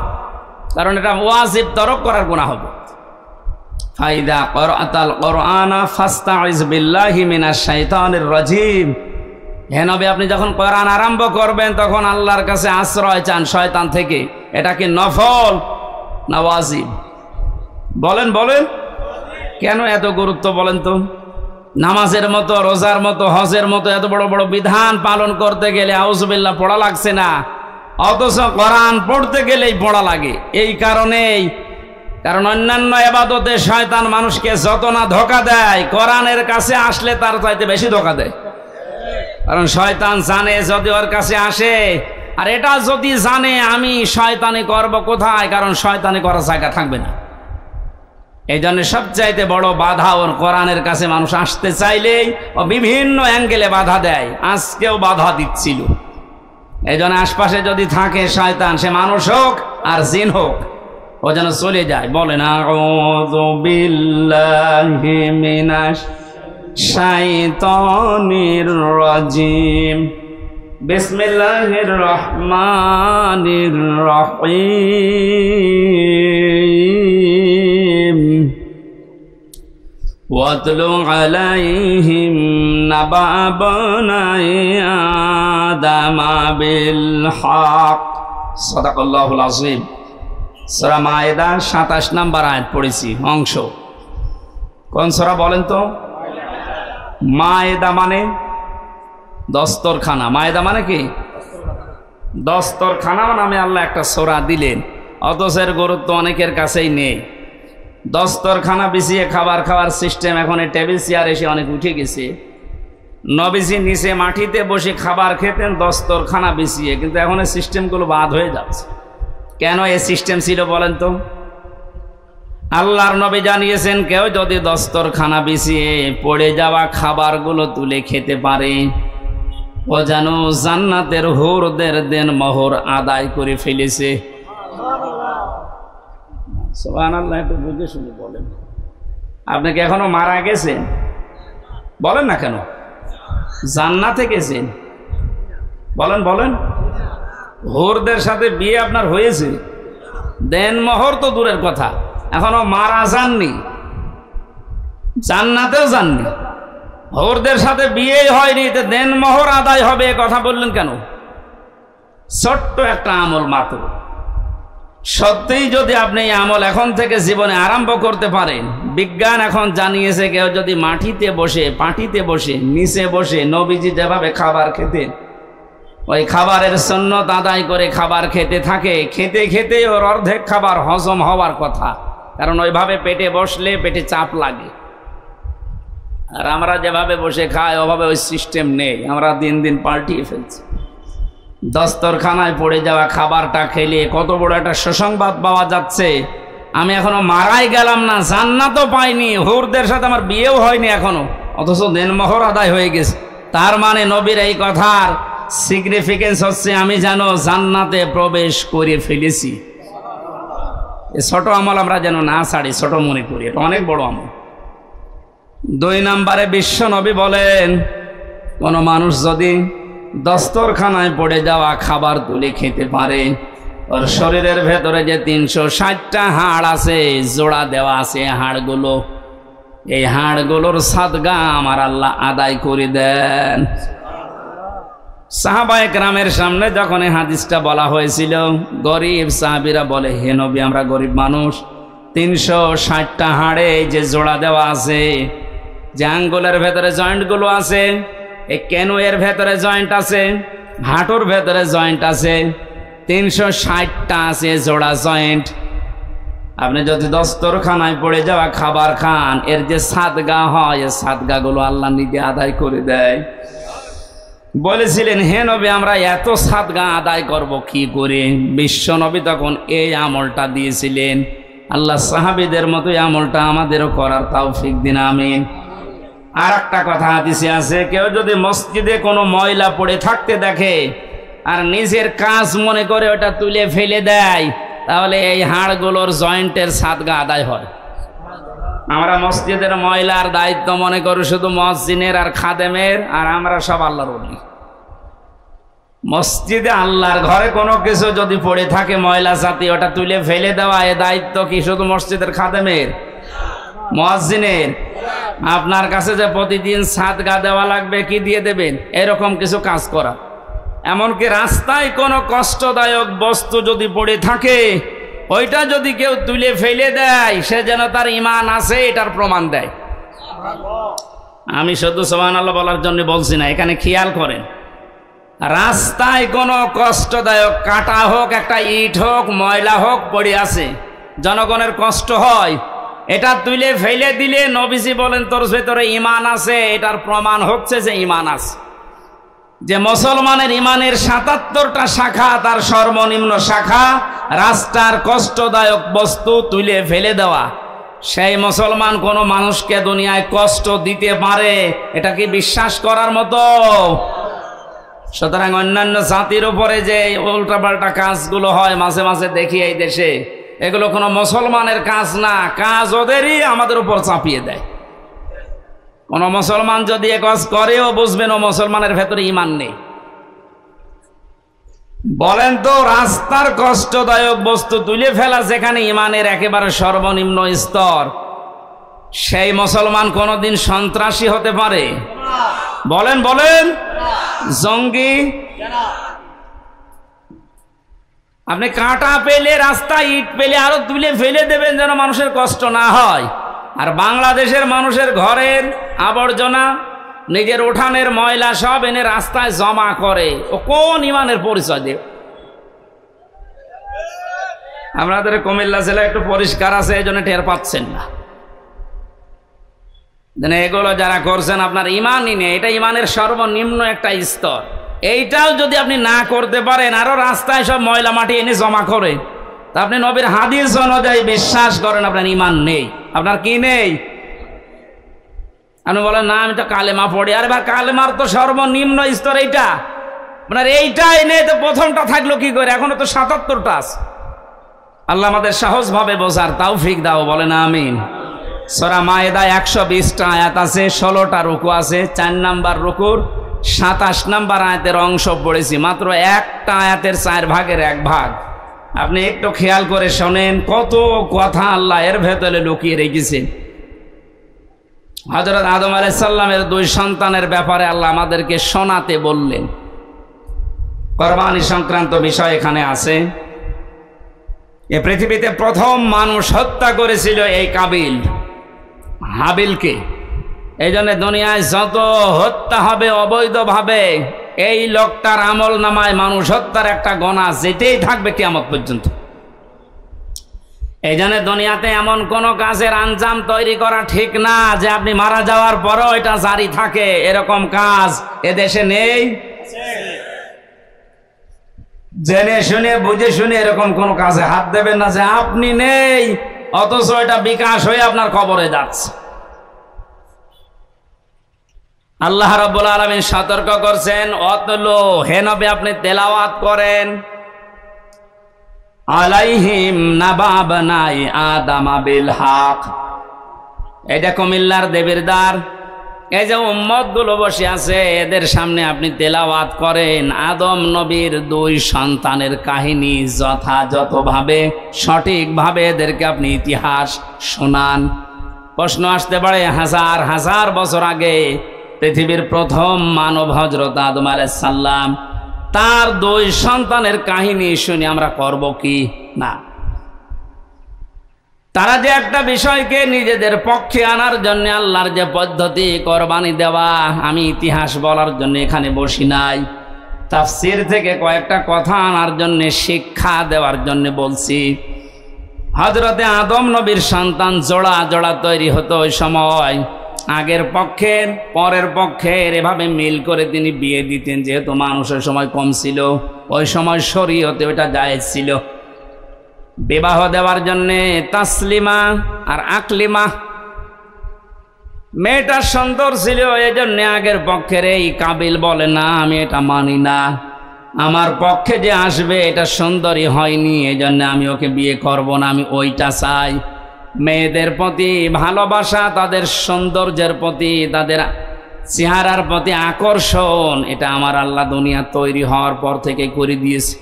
কারণ এটা ওয়াজিব তরক করার গুনাহ হবে। ফাইদা ক্বরাতাল কুরআনা ফাস্তাইজ বিল্লাহি মিনাশ শাইতানির রাজিম। হে নবী, আপনি যখন কোরআন আরম্ভ করবেন তখন আল্লাহর কাছে আশ্রয় চান শয়তান থেকে। এটা কি নফল না ওয়াজিব? বলেন বলেন। কেন এত গুরুত্ব বলেন তো? নামাজের মতো, রোজার মতো, হজের মতো এত বড় বড় বিধান পালন করতে গেলে আউযুবিল্লাহ পড়া লাগছে না, অথচ কোরআন পড়তে গেলেই পড়া লাগে। এই কারণেই, কারণ অন্যান্য ইবাদতে শয়তান মানুষকে যত না ধোঁকা দেয়, কোরআনের কাছে আসলে তার চাইতে বেশি ধোঁকা দেয়। কারণ শয়তান জানে যদি ওর কাছে আসে, আর এটা যদি জানে আমি শয়তানি করব কোথায়, কারণ শয়তানি করার জায়গা থাকবে না। এই জন্য সবচাইতে বড় বাধা ওর কোরআনের কাছে মানুষ আসতে চাইলেই ও বিভিন্ন অ্যাঙ্গেলে বাধা দেয়। আজকেও বাধা দিচ্ছিল। এই জন্য আশপাশে যদি থাকে শয়তান, সে মানুষ হোক আর জিন হোক, ও যেন চলে যায়। বলেন আউযু বিল্লাহি মিনাশ শাইতানির রাজিম। বিসমিল্লাহির রহমানির রহিম। ওয়াতলু আলাইহিম নাবা বনি আদম বিল হক। সাদাকাল্লাহুল আযীম। সূরা মায়েদা 27 নম্বর আয়াত পড়েছি অংশ। কোন সূরা বলেন তো? মায়েদা মানে দস্তরখানা। মায়েদা মানে কি? দস্তরখানা নামে আল্লাহ একটা সূরা দিলেন, অথচ এর গুরুত্ব অনেকের কাছেই নেই। দস্তরখানা বিছিয়ে খাবার খাওয়ার সিস্টেম এখন এই টেবিল চেয়ার এসে অনেক উঠে গেছে। নবীজি নিচে মাটিতে বসে খাবার খেতেন দস্তরখানা বিছিয়ে, কিন্তু এখন এই সিস্টেমগুলো বাদ হয়ে যাচ্ছে। কেন এই সিস্টেম ছিল বলেন তো? আল্লাহর নবী জানিয়েছেন কেউ যদি দস্তরখানা বিছিয়ে পড়ে যাওয়া খাবারগুলো তুলে খেতে পারে, ও যেন জান্নাতের হুরদের দেন মোহর আদায় করে ফেলেছে। সুবহানাল্লাহ। একটু বুঝে শুনে বলেন। আপনি কি এখনো মারা গেছেন? বলেন না কেন? জান্নাতে গেছেন? বলেন বলেন। হুরদের সাথে বিয়ে আপনার হয়েছে? দেন মোহর তো দূরের কথা, এখনো মারা যাননি, জান্নাতেও যাননি, হুরদের সাথে বিয়ে হয়নি, তো দেন মোহর আদায় হবে কথা বললেন কেন? ছোট্ট একটা আমল মাত্র। সত্যিই যদি আপনি এই আমল এখন থেকে জীবনে আরম্ভ করতে পারেন, বিজ্ঞান এখন জানিয়েছে কেউ যদি মাটিতে বসে, পাটিতে বসে, নিচে বসে নবীজি যেভাবে খাবার খেতেন ওই খাবারের সুন্নত আদায় করে খাবার খেতে থাকে, খেতে খেতে ওর অর্ধেক খাবার হজম হওয়ার কথা, কারণ ওইভাবে পেটে বসলে পেটে চাপ লাগে। আর আমরা যেভাবে বসে খাই ওভাবে ওই সিস্টেম নেই, আমরা দিন দিন পাল্টিয়ে ফেলছি। দস্তরখানায় পড়ে যাওয়া খাবারটা খেলে কত বড় একটা সুসংবাদ পাওয়া যাচ্ছে, আমি এখনো মারাই গেলাম না, জান্নাতও পাইনি, হুরদের সাথে আমার বিয়েও হয়নি এখনো, অথচ দেনমোহর আদায় হয়ে গেছে। তার মানে নবীর এই কথার সিগনিফিকেন্স হচ্ছে আমি যেন জান্নাতে প্রবেশ করে ফেলেছি। এই ছোট আমল আমরা যেন না ছাড়ি, ছোট মনে করি, এটা অনেক বড় আমল। 2 নম্বরে বিশ্ব নবী বলেন, কোন মানুষ যদি দস্তরখানায় পড়ে যাওয়া খাবার তুলে খেতে পারে, ওর শরীরের ভেতরে যে 360টা হাড় আছে, জোড়া দেওয়া আছে হাড়গুলো, এই হাড়গুলোর সাদগা আমার আল্লাহ আদায় করে দেন। সাহাবায়ে কেরামের সামনে যখন এই হাদিসটা বলা হয়েছিল, গরিব সাহাবীরা বলে, হে নবী আমরা গরিব মানুষ, 360টা হাড়ে যে জোড়া দেওয়া আছে, যে আঙ্গুলের ভেতরে জয়েন্টগুলো আছে, এই কেনুয়ের ভেতরে জয়েন্ট আছে, হাঁটুর ভেতরে জয়েন্ট আছে, 360টা আছে জোড়া জয়েন্ট। আপনি যদি দস্তরখানায় পড়ে যাওয়া খাবার খান, এর যে সাদগা হয়, এই সাদগাগুলো আল্লাহ নিজে আদায় করে দেয়। বলেছিলেন, হে নবী আমরা এত সাদগা আদায় করব কি করে? বিশ্ব নবী তখন এই আমলটা দিয়েছিলেন। আল্লাহ সাহাবীদের মতো এই আমলটা আমাদেরও করার তৌফিক দিন, আমিন। আর একটা কথা হাদিসে আছে, কেউ যদি মসজিদে কোনো ময়লা পড়ে থাকতে দেখে আর নিজের কাজ মনে করে ওটা তুলে ফেলে দেয়, তাহলে এই হাড়গুলোর জয়েন্টের সাদগা আদায় হয়। আমরা মসজিদের ময়লার দায়িত্ব মনে করি শুধু মসজিদের আর খাদেমের, আর আমরা সব আল্লাহর ওলি। মসজিদে আল্লাহর ঘরে কোনো কিছু যদি পড়ে থাকে ময়লা জাতি, ওটা তুলে ফেলে দেওয়া, এ দায়িত্ব কি শুধু মসজিদের খাদেমের, মুয়াজ্জিনের? আপনার কাছে যে প্রতিদিন সাদগা দেওয়া লাগবে, কি দিয়ে দেবেন? এরকম কিছু কাজ করা। এমনকি রাস্তায় কোনো কষ্টদায়ক বস্তু যদি পড়ে থাকে, ওইটা যদি কেউ তুলে ফেলে দেয়, সে যেন তার ঈমান আছে এটার প্রমাণ দেয়। আমি শুধু সুবহানাল্লাহ বলার জন্য বলছি না, এখানে খেয়াল করেন, রাস্তায় কোনো কষ্টদায়ক কাটা হোক, একটা ইট হোক, ময়লা হোক পড়ে আছে, জনগণের কষ্ট হয়, এটা তুলে ফেলে দিলে নবীজি বলেন তোর ভেতরে ঈমান আছে, এটার প্রমাণ হচ্ছে যে ঈমান আছে। যে মুসলমানের ঈমানের 77টা শাখা, তার সর্বনিম্ন শাখা রাস্তার কষ্টদায়ক বস্তু তুলে ফেলে দেওয়া। সেই মুসলমান কোনো মানুষকে দুনিয়ায় কষ্ট দিতে পারে, এটা কি বিশ্বাস করার মতো? সুতরাং অন্যান্য জাতির উপরে যে উল্টাপাল্টা কাজগুলো হয় মাঝে মাঝে দেখি এই দেশে, এগুলো কোনো মুসলমানের কাজ না, কাজ ওদেরই আমাদের উপর চাপিয়ে দেয়। কোন মুসলমান যদি এ কাজ করেও বুঝবেন ও মুসলমানের ভেতরে ঈমান নেই। বলেন তো, রাস্তার কষ্টদায়ক বস্তু তুলে ফেলা যেখানে ঈমানের একেবারে সর্বনিম্ন স্তর, সেই মুসলমান কোনোদিন সন্ত্রাসী হতে পারে? বলেন বলেন, জঙ্গি? আপনি কাঁটা পেলে, রাস্তা ইট পেলে আরো তুলে ফেলে দেবেন যেন মানুষের কষ্ট না হয়। আর বাংলাদেশের মানুষের ঘরের আবর্জনা, নিজের উঠানের ময়লা সব এনে রাস্তায় জমা করে, ও কোন ঈমানের পরিচয় দেব? আমাদের কুমিল্লা জেলা একটু পরিষ্কার আছে, এই জন্য টের পাচ্ছেন না। এগুলো যারা করছেন আপনার ঈমানই নেই, এটা ঈমানের সর্বনিম্ন একটা স্তর। এইটাও যদি আপনি না করতে পারেন, আরো রাস্তায় সব ময়লা মাটি এনে জমা করে, তা আপনি নবীর হাদিস অনুযায়ী বিশ্বাস করেন আপনার ঈমান নেই। আপনার কি নেই? আপনি বলেন না আমি তো কালেমা পড়ি। আরে ভাই, কালেমার তো সর্বনিম্ন স্তর এইটা, আপনার এইটাই নেই তো প্রথমটা থাকলো কি করে? এখনো তো 77টা আছে। আল্লাহ আমাদের সহজভাবে বোঝার তৌফিক দাও, বলেন আমিন। সূরা মায়েদায় 120টা আয়াত আছে, 16টা রুকু আছে। 4 নাম্বার রুকুর 27 নাম্বার আয়াতের অংশ পড়েছি, মাত্র একটা আয়াতের 4 ভাগের 1 ভাগ। আপনি একটু খেয়াল করে শোনেন, কত কথা আল্লাহ এর ভেতরে লুকিয়ে রেখেছেন। হযরত আদম আলাইহিস সালামের 2 সন্তানের ব্যাপারে আল্লাহ আমাদেরকে শোনাতে বললেন। কুরবানি সংক্রান্ত বিষয় এখানে আছে। এ পৃথিবীতে প্রথম মানুষ হত্যা করেছিল এই কাবিল হাবিলকে। এই জন্য দুনিয়ায় যত হত্যা হবে অবৈধভাবে, এই লোকটার আমল নামায় মানুষ হত্যার একটা গণা যেতেই থাকবে কিয়ামত পর্যন্ত। এই জন্য দুনিয়াতে এমন কোন কাজের আঞ্জাম তৈরি করা ঠিক না যে আপনি মারা যাওয়ার পরও এটা জারি থাকে, এরকম কাজ এদেশে নেই। জেনে শুনে বুঝে শুনে এরকম কোন কাজে হাত দেবেন না যে আপনি নেই অথচ এটা বিকাশ হয়ে আপনার কবরে যাচ্ছে। আল্লাহ রাব্বুল আলামিন সতর্ক করছেন, অতলো হে নবী আপনি তেলাওয়াত করেন, আলাইহিম নাবাবনাই আদামা বিল হক। এটা কুমিল্লার দেবীর দ্বার, এই যে উম্মত গুলো বসে আছে এদের সামনে আপনি তেলাওয়াত করেন আদম নবীর 2 সন্তানের কাহিনী, যথাযথভাবে সঠিকভাবে এদেরকে আপনি ইতিহাস শোনান। প্রশ্ন আসতে পারে, হাজার হাজার বছর আগে পৃথিবীর প্রথম মানব হযরত আদম আলাইহিস সালাম, তার 2 সন্তানের কাহিনী শুনে আমরা করব কি না? তারা যে একটা বিষয়কে নিজেদের পক্ষে আনার জন্য আল্লাহর যে পদ্ধতি কোরবানি দেওয়া, আমি ইতিহাস বলার জন্য এখানে বসি নাই, তাফসীর থেকে কয়েকটা কথা আনার জন্য, শিক্ষা দেওয়ার জন্য বলছি। হযরতে আদম নবীর সন্তান জোড়া জোড়া তৈরি হতো ওই সময়, আগের পক্ষের পরের পক্ষের এভাবে মিল করে তিনি বিয়ে দিতেন। যেহেতু মানুষের সময় কম ছিল, ওই সময় শরীয়তে ওটা জায়েজ ছিল। বিবাহ দেওয়ার জন্যে তাসলিমা আর আকলিমা, মেয়েটা সুন্দর ছিল, এই জন্য আগের পক্ষের এই কাবিল বলে না আমি এটা মানি না, আমার পক্ষে যে আসবে এটা সুন্দরী হয়নি, এই জন্য আমি ওকে বিয়ে করব না, আমি ওইটা চাই। মেয়েদের প্রতি ভালোবাসা, তাদের সৌন্দর্যের প্রতি, তাদের চেহারার প্রতি আকর্ষণ, এটা আমার আল্লাহ দুনিয়া তৈরি হওয়ার পর থেকে করে দিয়েছে।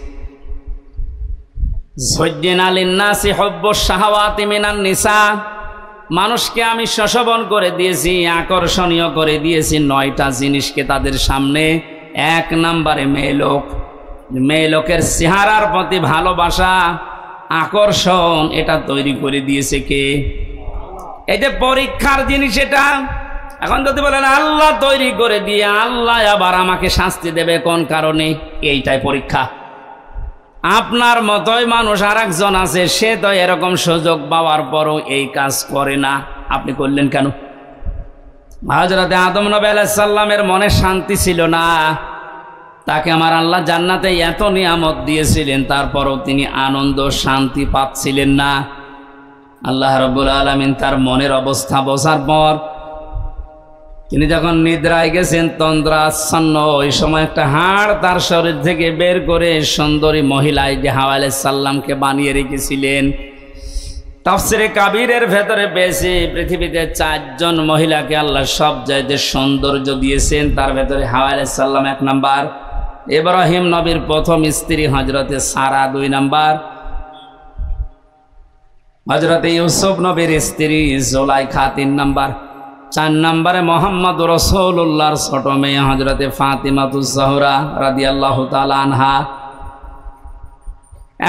যুজ্জিনা লিন্নাসি হুব্বুশ শাহাওয়াতি মিনান নিসা, মানুষকে আমি শোষণ করে দিয়েছি, আকর্ষণীয় করে দিয়েছি 9টা জিনিসকে তাদের সামনে। 1 নম্বরে মেয়ে লোকের চেহারার প্রতি ভালোবাসা, আকর্ষণ, এটা তৈরি করে দিয়েছে কে? এই যে পরীক্ষার জিনিস এটা। এখন যদি বলেন আল্লাহ তৈরি করে দিয়ে আল্লাহ আবার আমাকে শাস্তি দেবে কোন কারণে, এইটাই পরীক্ষা। আপনার মতোই মানুষ আর একজন আছে, সে তো এরকম সুযোগ পাওয়ার পরও এই কাজ করে না, আপনি করলেন কেন? হযরতে আদম নবী আলাইহিস সালামের মনে শান্তি ছিল না, তাকে আমার আল্লাহ জান্নাতে এত নিয়ামত দিয়েছিলেন, তারপরও তিনি আনন্দ শান্তি পাচ্ছিলেন না। আল্লাহ রাব্বুল আলামিন তার মনের অবস্থা বোঝার পর তিনি যখন নিদ্রায় গেছেন তন্দ্রাচ্ছন্ন, ওই সময় একটা হাড় তার শরীর থেকে বের করে সুন্দরী মহিলায় যে হাওয়া আলাইহিস সালামকে বানিয়ে রেখেছিলেন। তাফসীরে কাবীরের ভেতরে পেয়েছি পৃথিবীতে 4 জন মহিলাকে আল্লাহ সব চাইতে সৌন্দর্য দিয়েছেন, তার ভেতরে হাওয়া আলাইহিস সালাম 1 নাম্বার, ইব্রাহিম নবীর প্রথম স্ত্রী হযরতে সারা 2 নাম্বার, হযরতে ইউসুফ নবীর স্ত্রী জুলাইখা 3 নাম্বার, 4 নম্বরে মোহাম্মদ রাসূলুল্লাহর ছোট মেয়ে হযরতে ফাতিমাতুজ জোহরা রাদিয়াল্লাহু তাআলা আনহা।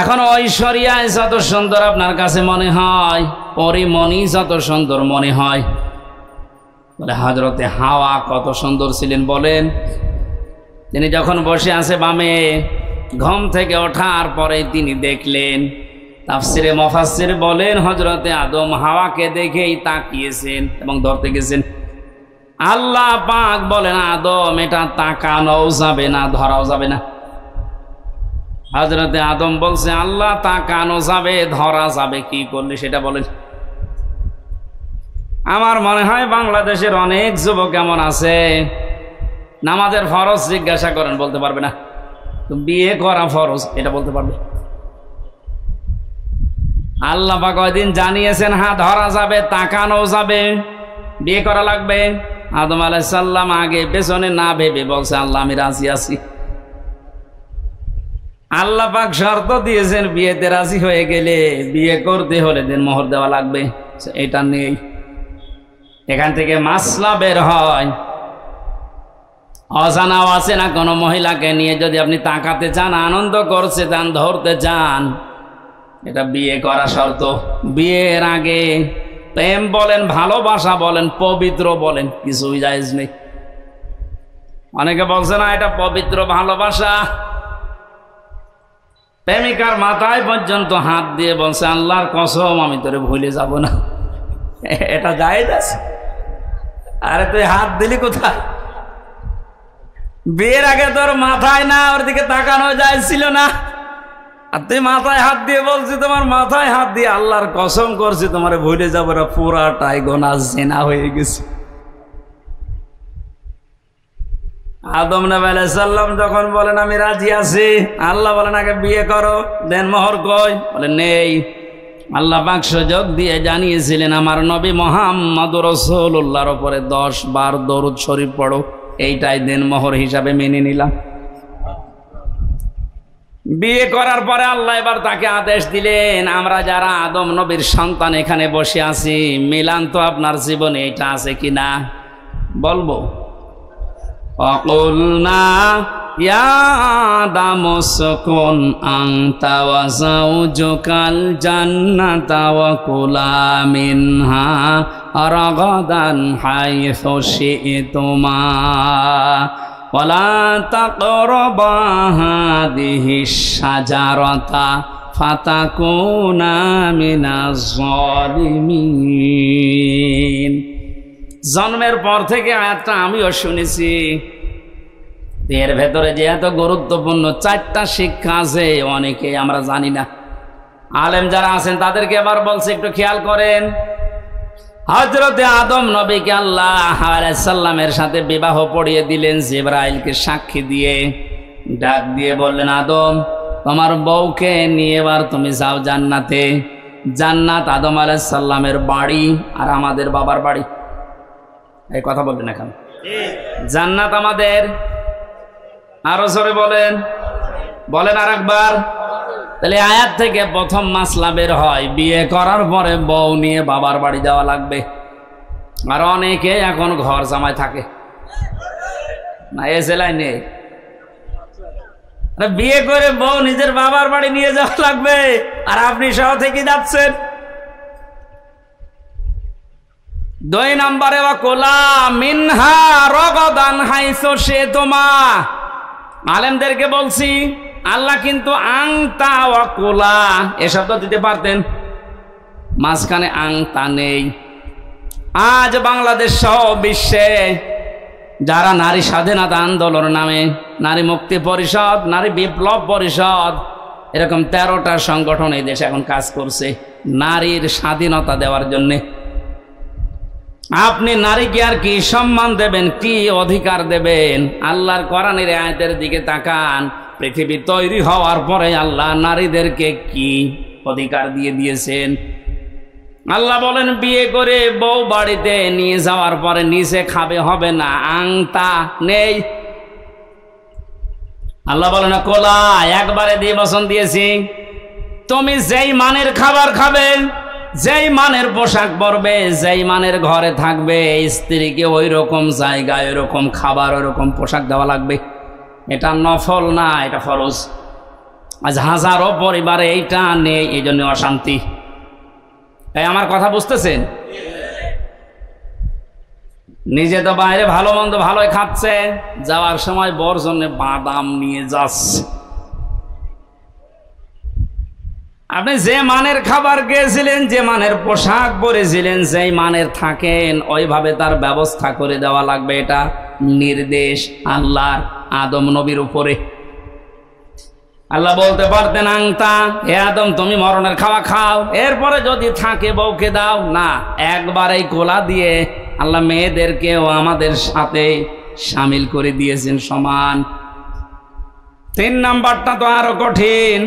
এখন ঐশ্বরিয়ায় যত সুন্দর আপনার কাছে মনে হয়, পরিমণি যত সুন্দর মনে হয়, বলে হযরতে হাওয়া কত সুন্দর ছিলেন বলেন। তিনি যখন বসে আছে বামে, ঘুম থেকে ওঠার পরে তিনি দেখলেন, তাফসীরে মুফাসসির বলেন হযরতে আদম হাওয়াকে দেখেই তাকিয়েছেন এবং ধরতে গেছেন। আল্লাহ পাক বলেন আদম এটা তাকানোও যাবে না, ধরাও যাবে না। হযরতে আদম বলছে আল্লাহ তাকানো যাবে, ধরা যাবে কি করলে সেটা বলেন। আমার মনে হয় বাংলাদেশের অনেক যুবক এমন আছে, নামাজের ফরজ জিজ্ঞাসা করেন বলতে পারবে না, তো বিয়ে করা ফরজ এটা বলতে পারবে। আল্লাহ পাক কয়দিন জানিয়েছেন হ্যাঁ ধরা যাবে, তাকানো যাবে, বিয়ে করা লাগবে। আদম আলাইহিস সালাম আগে পেছনে না ভেবে বলছে আল্লাহ আমি রাজি আছি। আল্লাহ পাক শর্ত দিয়েছেন বিয়েতে রাজি হয়ে গেলে বিয়ে করতে হলে দিন মোহর দেওয়া লাগবে, এটা নেই। এখান থেকে মাসলা বের হয়, অজানাও আছে না কোনো মহিলাকে নিয়ে যদি আপনি তাকাতে চান, আনন্দ করছে চান, ধরতে চান, এটা বিয়ে করা শর্ত। বিয়ের আগে প্রেম বলেন, ভালোবাসা বলেন, পবিত্র বলেন, কিছুই জায়েজ নেই। অনেকে বলছে না এটা পবিত্র ভালোবাসা। প্রেমিকার মাথায় পর্যন্ত হাত দিয়ে বলছে আল্লাহর কসম আমি তোরে ভুলে যাব না, এটা জায়েজ আছে? আরে তুই হাত দিলি কোথায়? বিয়ের আগে তোর মাথায় না ওর দিকে তাকানো যায় ছিল না, আর তুই মাথায় হাত দিয়ে বলছি তোমার মাথায় হাত দিয়ে আল্লাহর কসম করছি তোমার ভুলে যাবো না, পুরাটাই গোনা জেনা হয়ে গেছে। আদম নবী আলাইহিস সালাম যখন বলেন আমি রাজি আছি, আল্লাহ বলেন আগে বিয়ে করো, দেন মোহর কই? বলেন নেই। আল্লাহ পাক সুযোগ দিয়ে জানিয়েছিলেন আমার নবী মুহাম্মদুর রাসূলুল্লাহর উপরে 10 বার দরুদ শরীফ পড়ো, এইটাই দেন মোহর হিসাবে মেনে নিলাম। বিয়ে করার পরে আল্লাহ এবার তাকে আদেশ দিলেন আমরা যারা আদম নবীর সন্তান এখানে বসে আছি, মিলান তো আপনার জীবনে এটা আছে কিনা বলবো। অকুলনা ইয়া আদামু সুকুন আনতা ওয়া যাওজুকাল জান্নাতা ওয়া কুলা মিনহা রাগাদান হাইসু শি'তুমা ওয়ালা তাকরাবা হাদিহিশ শাজারাতা ফাতাকুনা মিনাজ জালিমিন। জন্মের পর থেকে আয়াতটা আমিও শুনেছি। এর ভেতরে যে এত গুরুত্বপূর্ণ 4টা শিক্ষা আছে অনেকে আমরা জানি না। আলেম যারা আছেন তাদেরকে এবার বলছে একটু খেয়াল করেন। হযরতে আদম নবীকে আল্লাহ আলাইহিস সালামের সাথে বিবাহ পড়িয়ে দিলেন জিবরাইলকে সাক্ষী দিয়ে, ডাক দিয়ে বললেন আদম তোমার বউকে নিয়ে এবার তুমি যাও জান্নাতে। জান্নাত আদম আলাইহিস সালামের বাড়ি আর আমাদের বাবার বাড়ি। এই কথা বলবেন এখন, জান্নাত আমাদের, আরো জোরে বলেন, বলেন আর একবার। তাহলে আয়াত থেকে প্রথম মাসলা বের হয় বিয়ে করার পরে বউ নিয়ে বাবার বাড়ি যাওয়া লাগবে। আর অনেকে এখন ঘর জামাই থাকে না, এ জেলায় নেই। বিয়ে করে বউ নিজের বাবার বাড়ি নিয়ে যাওয়া লাগবে, আর আপনি সহ থেকে যাচ্ছেন। 2 নম্বরে ওয়াকুলা মিনহা রাগাদান হাইসু শি'তুমা। আলেমদেরকে বলছি আল্লাহ কিন্তু আংতা ওয়াকুলা এ শব্দ দিতে পারতেন, মাঝখানে আংতা নেই। আজ বাংলাদেশ সহ বিশ্বে যারা নারী স্বাধীনতা আন্দোলন নামে, নারী মুক্তি পরিষদ, নারী বিপ্লব পরিষদ, এরকম 13টা সংগঠন এই দেশে এখন কাজ করছে নারীর স্বাধীনতা দেওয়ার জন্যে। আপনি নারীকে আর কি সম্মান দেবেন, কি অধিকার দেবেন? আল্লাহর কোরআনের আয়াতের দিকে তাকান। পৃথিবী তৈরি হওয়ার পরে আল্লাহ নারীদেরকে কি অধিকার দিয়ে দিয়েছেন? আল্লাহ বলেন বিয়ে করে বউ বাড়িতে নিয়ে যাওয়ার পরে নিচে খাবে হবে না, আংতা নেই। আল্লাহ বলেন কোলা একবারে দিয়ে বচন দিয়েছি, তুমি যেই মানের খাবার খাবে, যেই মানের পোশাক পরবে, যেই মানের ঘরে থাকবে, স্ত্রীকে ওই রকম জায়গায় ওই রকম খাবার ওই রকম পোশাক দেওয়া লাগবে। এটা নফল না, এটা ফরজ। আজ হাজারো পরিবারে এইটা নেই, এই জন্য অশান্তি। তাই আমার কথা বুঝতেছেন? নিজে তো বাইরে ভালো মন্দ ভালোই খাচ্ছে, যাওয়ার সময় বর জন্য বাদাম নিয়ে যাচ্ছে। আপনি যে মানের খাবার খেয়েছিলেন, যে মানের পোশাক পরেছিলেন, যেই মানের থাকেন ওইভাবে তার ব্যবস্থা করে দেওয়া লাগবে। এটা নির্দেশ আল্লাহর আদম নবীর উপরে। আল্লাহ বলতে পারতেন আংতা, হে আদম তুমি মরণের খাওয়া খাও, এরপরে যদি থাকে বউকে দাও না। একবারেই কোলা দিয়ে আল্লাহ মেয়েদেরকেও আমাদের সাথে শামিল করে দিয়েছেন সমান। 3 নাম্বারটা তো আরো কঠিন।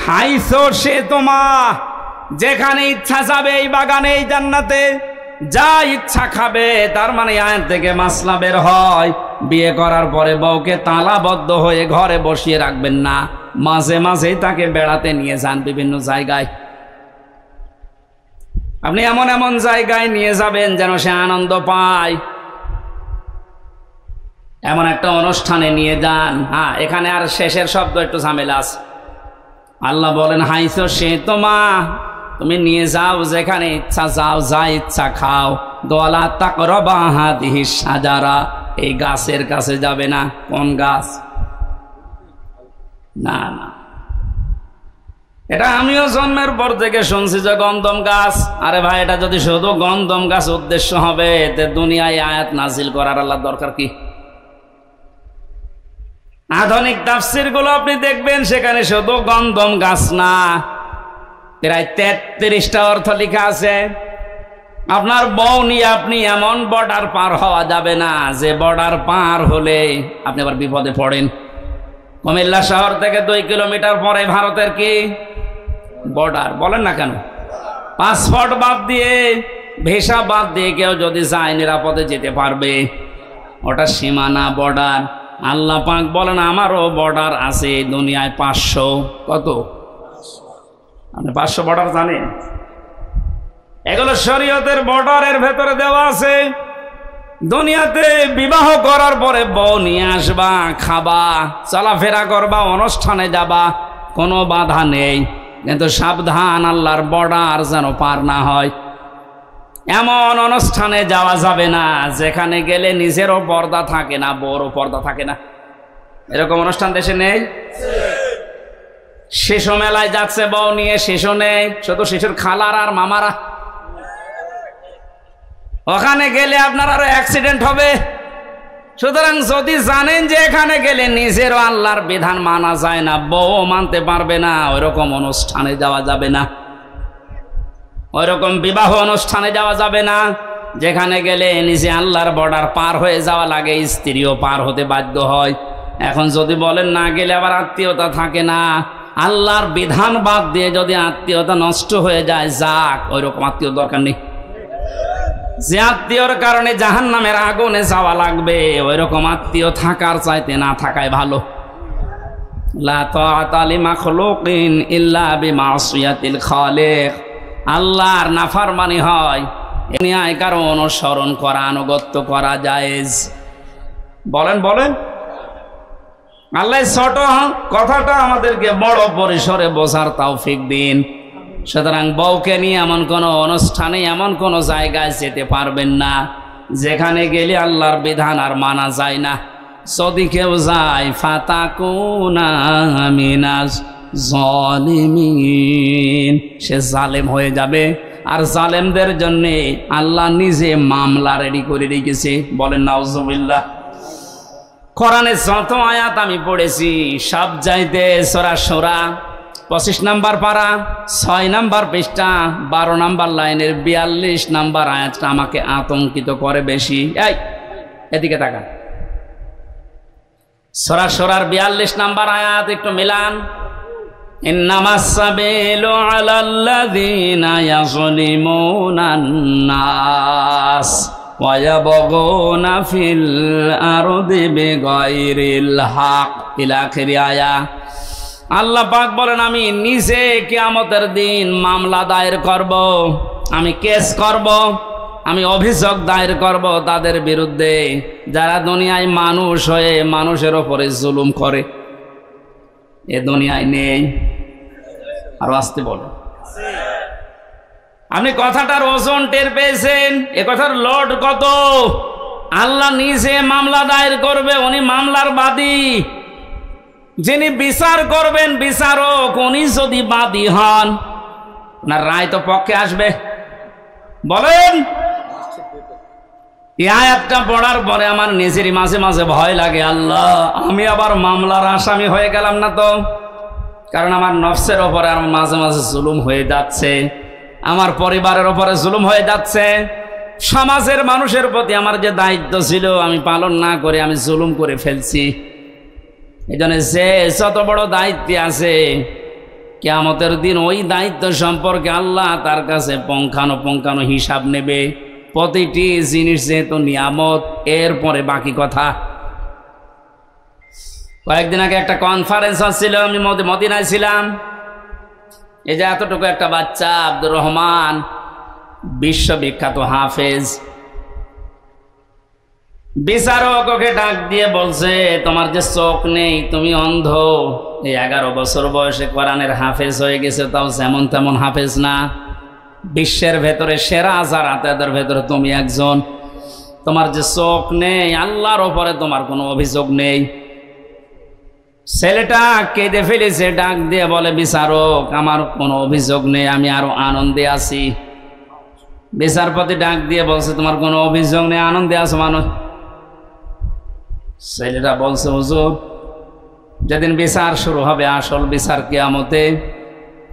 হাইসু শি'তুমা, যেখানে ইচ্ছা যাবে এই বাগানে এই জান্নাতে, যা ইচ্ছা খাবে। তার মানে আয়াত থেকে মাসলা বের হয় বিয়ে করার পরে বউকে তালাবদ্ধ হয়ে ঘরে বসিয়ে রাখবেন না, মাঝে মাঝেই তাকে বেড়াতে নিয়ে যান বিভিন্ন জায়গায়। আপনি এমন এমন জায়গায় নিয়ে যাবেন যেন সে আনন্দ পায়। এমন একটা অনুষ্ঠানে নিয়ে যান, হ্যাঁ এখানে আর শেষের শব্দ একটু ঝামেলা আছে। আল্লাহ বলেন হাইসো সে তোমা, তুমি নিয়ে যাও যেখানে ইচ্ছা যাও, যা ইচ্ছা খাও। দোয়ালা তাকরাবা হাদিহি শাজারা, এই গাছের কাছে যাবে না। কোন গাছ? না না, এটা আমিও জন্মের পর থেকে শুনছি যে গন্ধম গাছ। আরে ভাই, এটা যদি শুধু গন্ধম গাছ উদ্দেশ্য হবে, তে দুনিয়ায় আয়াত নাজিল করার আল্লাহ দরকার কি? আধুনিক তাফসির গুলো আপনি দেখবেন, সেখানে শুধু গন্ধম গাছ না, প্রায় 33টা অর্থ লেখা আছে। আপনার বউ নিয়ে আপনি এমন বর্ডার পার হওয়া যাবে না যে বর্ডার পার হলে আপনি আবার বিপদে পড়েন। কুমিল্লা শহর থেকে 2 কিলোমিটার পরে ভারতের কি বর্ডার? বলেন না কেন? পাসপোর্ট বাদ দিয়ে, ভিসা বাদ দিয়ে কেউ যদি যায় নিরাপদে যেতে পারবে। ওটা সীমানা, বর্ডার। আল্লাহ পাক বলেন আমারও বর্ডার আছে দুনিয়ায় 500। কত? আপনি 500 বর্ডার জানেন? এগুলো শরীয়তের বর্ডারের ভেতরে দেওয়া আছে। দুনিয়াতে বিবাহ করার পরে বউ নিয়ে আসবা, খাবা, চলাফেরা করবা, অনুষ্ঠানে যাবা, কোনো বাধা নেই। কিন্তু সাবধান, আল্লাহর বর্ডার যেন পার না হয়। এমন অনুষ্ঠানে যাওয়া যাবে না যেখানে গেলে নিজেরও পর্দা থাকে না, বউরও পর্দা থাকে না। এরকম অনুষ্ঠান দেশে নেই? শিশু মেলায় যাচ্ছে বউ নিয়ে, শিশু নেই, শুধু শিশুর খালার আর মামারা। ওখানে গেলে আপনার আরো অ্যাক্সিডেন্ট হবে। সুতরাং যদি জানেন যে এখানে গেলে নিজেরও আল্লাহর বিধান মানা যায় না, বউ মানতে পারবে না, ওইরকম অনুষ্ঠানে যাওয়া যাবে না। ওইরকম বিবাহ অনুষ্ঠানে যাওয়া যাবে না যেখানে গেলে নিজে আল্লাহর বর্ডার পার হয়ে যাওয়া লাগে, স্ত্রীও পার হতে বাধ্য হয়। এখন যদি বলেন না গেলে আবার আত্মীয়তা থাকে না, আল্লাহর বিধান বাদ দিয়ে যদি আত্মীয়তা নষ্ট হয়ে যায়, যাক, ওইরকম আত্মীয় দরকার নেই। যে আত্মীয়র কারণে জাহান্নামের আগুনে যাওয়া লাগবে, ওইরকম আত্মীয় থাকার চাইতে না থাকাই ভালো। লা তাআতা লিমাখলুকিন ইল্লা বিমাসিয়াতিল খালিক। আল্লাহর নাফরমানি হয়, দুনিয়ায় কারো অনুসরণ করা, আনুগত্য করা জায়েজ। বলেন বলেন। আল্লাহ ছোট কথাটা আমাদেরকে বড় পরিসরে বোঝার তৌফিক দিন। সুতরাং বউকে নিয়ে এমন কোনো অনুষ্ঠানে, এমন কোনো জায়গায় যেতে পারবেন না যেখানে গেলে আল্লাহর বিধান আর মানা যায় না। যদি কেউ যায়, ফাতাকুনা মিনাজ জালিমিন, সে জালেম হয়ে যাবে। আর জালেমদের জন্য আল্লাহ নিজে মামলা রেডি করে রেখেছে। বলেন নাউজুবিল্লাহ। কোরআনে যত আয়াত আমি পড়েছি, সব চাইতে সূরা শূরা 25 নম্বর পারা, 6 নম্বর পৃষ্ঠা, 12 নম্বর লাইনের 42 নম্বর আয়াতটা আমাকে আতঙ্কিত করে বেশি। এই এদিকে তাকা। সূরা শূরার 42 নম্বর আয়াত একটু মিলান। ইন্নামাস সাবিলু আলাল্লাযীনা ইয়াযলিমুনান নাস ওয়া ইয়াবগুনা ফিল আরদি বিগাইরিল হক, ইলা আখিরি আয়া। আল্লাহ পাক বলেন আমি নিজে কিয়ামতের দিন মামলা দায়ের করব, আমি কেস করব, আমি অভিযোগ দায়ের করব তাদের বিরুদ্ধে যারা দুনিয়ায় মানুষ হয়ে মানুষের ওপরে জুলুম করে। এ দুনিয়ায় নেই। আর আসতে বলো, আপনি কথাটার ওজন টের পেয়েছেন? এ কথার লোড কত? আল্লাহ নিজে মামলা দায়ের করবে, উনি মামলার বাদী। যিনি বিচার করবেন বিচারক, উনি যদি বাদী হন, না রায় তো পক্ষে আসবে। বলেন, এই আয়াতটা পড়ার পরে আমার নিজেরই মাঝে মাঝে ভয় লাগে, আল্লাহ আমি আবার মামলার আসামি হয়ে গেলাম না তো? কারণ আমার নফসের ওপরে আমার মাঝে মাঝে জুলুম হয়ে যাচ্ছে, আমার পরিবারের ওপরে জুলুম হয়ে যাচ্ছে, সমাজের মানুষের প্রতি আমার যে দায়িত্ব ছিল আমি পালন না করে আমি জুলুম করে ফেলছি। এই জন্য যে যত বড় দায়িত্বে আছে, কিয়ামতের দিন ওই দায়িত্ব সম্পর্কে আল্লাহ তার কাছে পুঙ্খানুপুঙ্খানু হিসাব নেবে। প্রতিটি জিনিস যেহেতু নিয়ামত, এরপরে বাকি কথা। কয়েকদিন আগে একটা কনফারেন্স হচ্ছিল, আমি মদিনায় ছিলাম। এই যে এতটুকু একটা বাচ্চা আব্দুর রহমান, বিশ্ববিখ্যাত হাফেজ, বিচারক ওকে ডাক দিয়ে বলছে, তোমার যে চোখ নেই, তুমি অন্ধ, এই 11 বছর বয়সে কোরআনের হাফেজ হয়ে গেছে, তাও যেমন তেমন হাফেজ না, বিশ্বের ভেতরে সেরা যারা তাদের ভেতরে তুমি একজন। তোমার যে চোখ নেই, আল্লাহর ওপরে তোমার কোনো অভিযোগ নেই। ছেলেটা কেঁদে ফেলেছে, ডাক দিয়ে বলে, বিচারক আমার কোনো অভিযোগ নেই, আমি আরো আনন্দে আছি। বিচারপতি ডাক দিয়ে বলছে, তোমার কোনো অভিযোগ নেই, আনন্দে আছো মানুষ? ছেলেটা বলছে, হুজুর যেদিন বিচার শুরু হবে, আসল বিচার কিয়ামতে,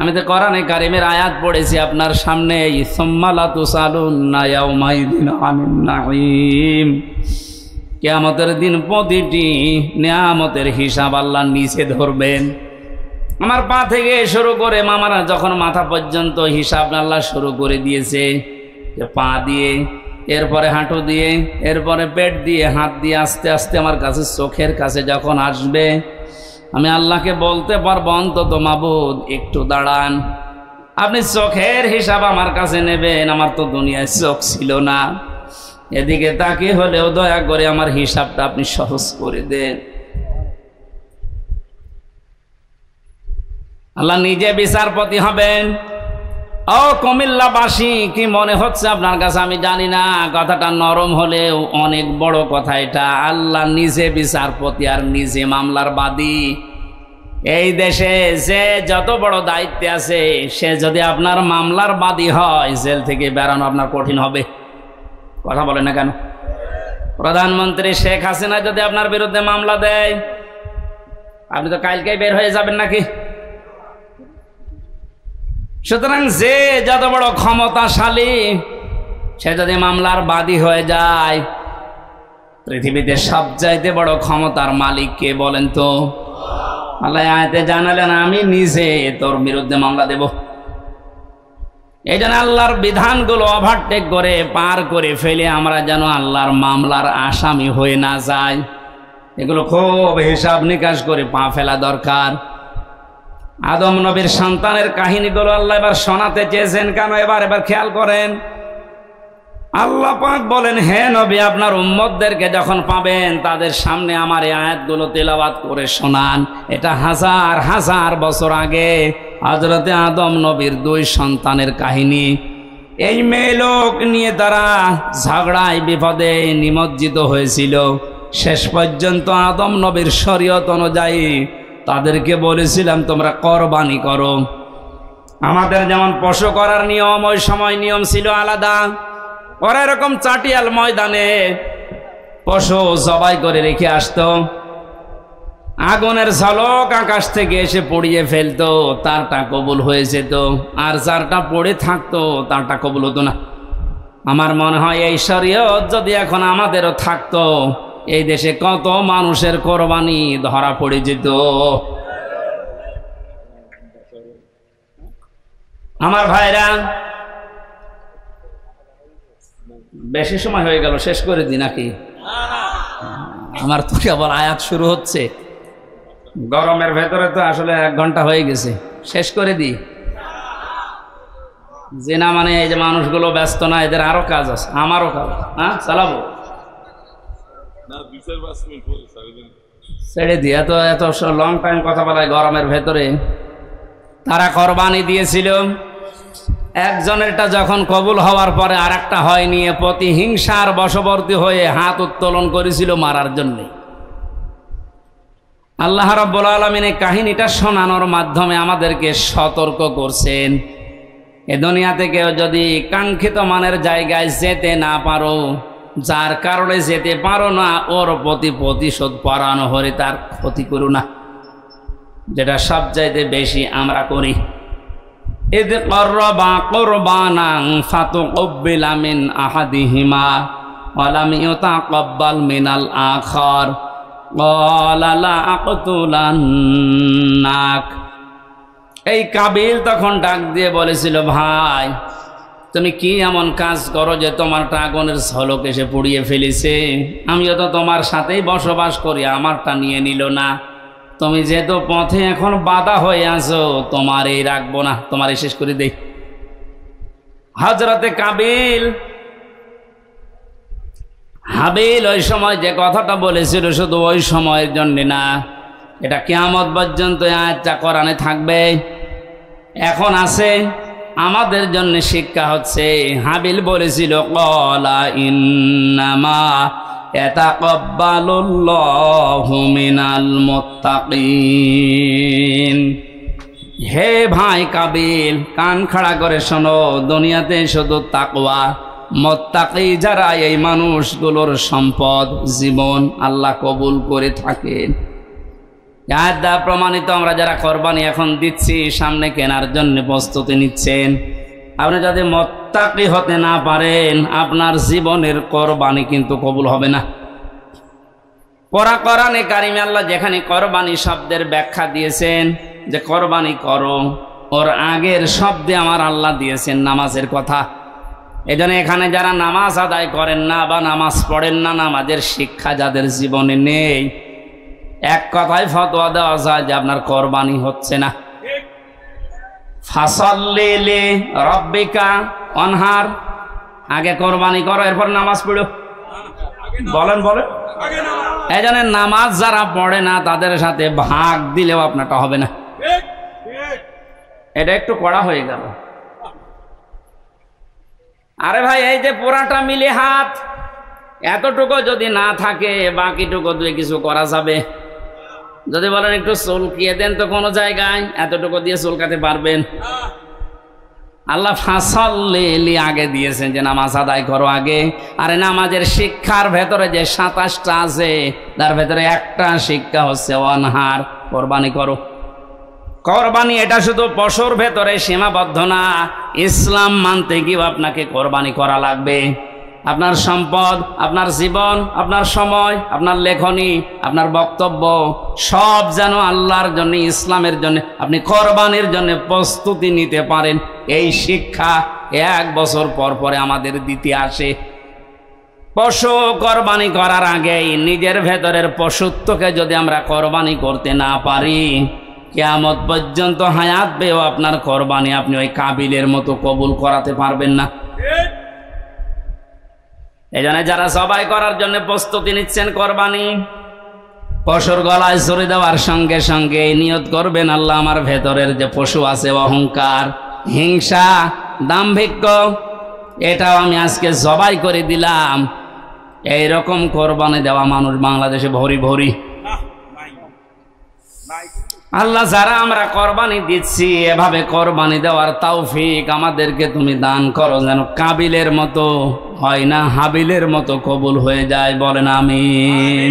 আমি তো কোরআনে কারিমের আয়াত পড়েছি আপনার সামনে, সুম্মা লা তুসালুন্না ইয়াউমাইযিন আনিন নাঈম, কিয়ামতের দিন প্রতিটি নিয়ামতের হিসাব আল্লাহ নিচে ধরবেন। আমার পা থেকে শুরু করে মামারা যখন মাথা পর্যন্ত হিসাব আল্লাহ শুরু করে দিয়েছে, পা দিয়ে, এরপরে হাঁটু দিয়ে, এরপরে পেট দিয়ে, হাত দিয়ে, আস্তে আস্তে আমার কাছে চোখের কাছে যখন আসবে, আমি আল্লাহকে বলতে পারবো, অন্তত মাবুদ একটু দাঁড়ান, আপনি চোখের হিসাব আমার কাছে নেবেন, আমার তো দুনিয়ায় চোখ ছিল না, এদিকে তাকে হলেও দয়া করে আমার হিসাবটা আপনি সহজ করে দেন। আল্লাহ নিজে বিচারপতি হবেন। ও কুমিল্লাবাসী, কি মনে হচ্ছে আপনার কাছে আমি জানি না, কথাটা নরম হলেও অনেক বড় কথা এটা। আল্লাহ নিজে বিচারপতি আর নিজে মামলার বাদী। এই দেশে যে যত বড় দায়িত্বে আছে, সে যদি আপনার মামলার বাদী হয়, জেল থেকে বেরানো আপনার কঠিন হবে। কথা বলে না কেন? প্রধানমন্ত্রী শেখ হাসিনা যদি আপনার বিরুদ্ধে মামলা দেয়, আপনি তো কালকেই বের হয়ে যাবেন নাকি? সুতরাং যে যত বড় ক্ষমতাশালী, সে যদি মামলার বাদী হয়ে যায়, পৃথিবীতে সবচাইতে বড় ক্ষমতার মালিক কে বলেন তো? আল্লাহ আয়াতে জানালেন, আমি নিজে তোর বিরুদ্ধে মামলা দেব। এই জন্য আল্লাহর বিধানগুলো ওভারটেক করে, পার করে ফেলে আমরা যেন আল্লাহর মামলার আসামি হয়ে না যাই, এগুলো খুব হিসাব নিকাশ করে পা ফেলা দরকার। আদম নবীর সন্তানের কাহিনীগুলো আল্লাহ এবার শোনাতে চেয়েছেন কেন? এবার খেয়াল করেন। আল্লাহ পাক বলেন, হে নবী, আপনার উম্মতদেরকে যখন পাবেন, তাদের সামনে আমার এই আয়াতগুলো তেলাওয়াত করে শোনান। এটা হাজার হাজার বছর আগে হযরতে আদম নবীর 2 সন্তানের কাহিনী। এই মেয়ে লোক নিয়ে তারা ঝগড়ায় বিপদে নিমজ্জিত হয়েছিল। শেষ পর্যন্ত আদম নবীর শরীয়ত অনুযায়ী তাদেরকে বলেছিলাম, তোমরা কোরবানি করো। আমাদের যেমন পশু করার নিয়ম, ওই সময় নিয়ম ছিল আলাদা। ওরা এরকম চাটিয়াল ময়দানে পশু জবাই করে রেখে আসতো, আগুনের ঝলক আকাশ থেকে এসে পড়িয়ে ফেলতো, তারটা কবুল হয়ে যেত, আর যারটা পড়ে থাকতো তারটা কবুল হতো না। আমার মনে হয় এই শরীয়ত যদি এখন আমাদেরও থাকতো, এই দেশে কত মানুষের কোরবানি ধরা পড়ে যেত। আমার ভাইরা, বেশি সময় হয়ে গেল, শেষ করে দি নাকি? আমার তো কেবল আয়াত শুরু হচ্ছে, গরমের ভেতরে তো আসলে 1 ঘন্টা হয়ে গেছে, শেষ করে দি। যে না মানে এই যে মানুষগুলো ব্যস্ত না, এদের আরো কাজ আছে, আমারও কাজ। হ্যাঁ, চালাবো, ছেড়ে দি। এত এত লং টাইম কথা বলায় গরমের ভেতরে। তারা কোরবানি দিয়েছিল, একজনেরটা যখন কবুল হওয়ার পরে আর একটা হয়নি, প্রতিহিংসার বশবর্তী হয়ে হাত উত্তোলন করেছিল মারার জন্যে। আল্লাহ রাব্বুল আলামিন এই কাহিনীটা শোনানোর মাধ্যমে আমাদেরকে সতর্ক করছেন, এ দুনিয়া থেকে যদি কাঙ্ক্ষিত মানের জায়গায় যেতে না পারো, যার কারণে যেতে পারো না, ওর প্রতি প্রতিশোধ পরানো হলে তার ক্ষতি করো না, যেটা সবচাইতে বেশি আমরা করি। ইদ করবা কুরবানান ফাতুকব্বিলা মিন আহাদিহিমা ওয়া লাম ইউতাকাব্বাল মিনাল আখার ক্বালা লা আকতুলান্নাক। এই কাবিল তখন ডাক দিয়ে বলেছিল, ভাই তুমি কি এমন কাজ করো যে তোমারটা আগুনের ঝলক এসে পুড়িয়ে ফেলেছে? আমিও তো তোমার সাথেই বসবাস করি, আমারটা নিয়ে নিল না। তুমি যেহেতু পথে এখন বাধা হয়ে আছো, তোমার এই রাখবো না, তোমার শেষ করে দেই। হযরতে কাবিল হাবিল ওই সময় যে কথাটা বলেছিল শুধু ওই সময়ের জন্য না, এটা কিয়ামত পর্যন্ত আয়াতটা কোরআনে থাকবে, এখন আছে। আমাদের জন্য শিক্ষা হচ্ছে, হাবিল বলেছিল ক্বালা ইন্নামা ইয়াতাকাব্বালুল্লাহু মিনাল মুত্তাকিন। হে ভাই কাবিল, কান খাড়া করে শোনো, দুনিয়াতে শুধু তাকওয়া মুত্তাকি যারা, এই মানুষগুলোর সম্পদ জীবন আল্লাহ কবুল করে থাকেন। আয়াত দ্বারা প্রমাণিত। আমরা যারা কোরবানি এখন দিচ্ছি, সামনে কেনার জন্য প্রস্তুতি নিচ্ছেন, আপনি যদি মুত্তাকি হতে না পারেন, আপনার জীবনের কোরবানি কিন্তু কবুল হবে না। কোরআনে কারিমে আল্লাহ যেখানে কোরবানি শব্দের ব্যাখ্যা দিয়েছেন যে কোরবানি করো, ওর আগের শব্দে আমার আল্লাহ দিয়েছেন নামাজের কথা। এজন্য এখানে যারা নামাজ আদায় করেন না বা নামাজ পড়েন না, নামাজের শিক্ষা যাদের জীবনে নেই, এক কথায় ফতোয়া দেওয়া যায় যে আপনার কোরবানি হচ্ছে না। ফাসাল্লি লিরাব্বিকা ওয়ানহার, আগে কোরবানি করো এরপর নামাজ পড়ো। বলেন এই জন্য নামাজ যারা পড়ে না তাদের সাথে ভাগ দিলেও আপনারটা হবে না। এটা একটু কড়া হয়ে গেল। আরে ভাই, এই যে পুরাটা মিলে হাত, এতটুকু যদি না থাকে বাকিটুকু দিয়ে কিছু করা যাবে। যদি বলেন একটু চুলকিয়ে দেন তো কোনো জায়গায়, এতটুকু দিয়ে চুলকাতে পারবেন? আল্লাহ ফাসাল্লি আগে দিয়েছেন যে নামাজ আদায় করো আগে। আরে নামাজের শিক্ষার ভেতরে যে 27টা আছে, তার ভেতরে একটা শিক্ষা হচ্ছে ওয়ানহার, কোরবানি করো। কোরবানি এটা শুধু পশুর ভেতরে সীমাবদ্ধ না, ইসলাম মানতে গিয়েও আপনাকে কোরবানি করা লাগবে। আপনার সম্পদ, আপনার জীবন, আপনার সময়, আপনার লেখনী, আপনার বক্তব্য সব যেন আল্লাহর জন্য, ইসলামের জন্য আপনি কোরবানির জন্য প্রস্তুতি নিতে পারেন। এই শিক্ষা 1 বছর পর পরে আমাদের দিতে আসে। পশু কোরবানি করার আগেই নিজের ভেতরের পশুত্বকে যদি আমরা কোরবানি করতে না পারি, কিয়ামত পর্যন্ত হায়াত বেও আপনার কোরবানি আপনি ওই কাবিলের মতো কবুল করাতে পারবেন না। এই জন্য যারা জবাই করার জন্য প্রস্তুতি নিচ্ছেন, কোরবানি পশুর গলায় ছুরি দেওয়ার সঙ্গে সঙ্গে নিয়ত করবেন, আল্লাহ আমার ভেতরের যে পশু আছে অহংকার, হিংসা, দাম্ভিক্য, এটাও আমি আজকে জবাই করে দিলাম। এইরকম কোরবানি দেওয়া মানুষ বাংলাদেশে ভরি ভরি। আল্লাহ, যারা আমরা কোরবানি দিচ্ছি, এভাবে কোরবানি দেওয়ার তৌফিক আমাদেরকে তুমি দান করো, যেন কাবিলের মতো হয় না, হাবিলের মতো কবুল হয়ে যায়। বলেন আমিন।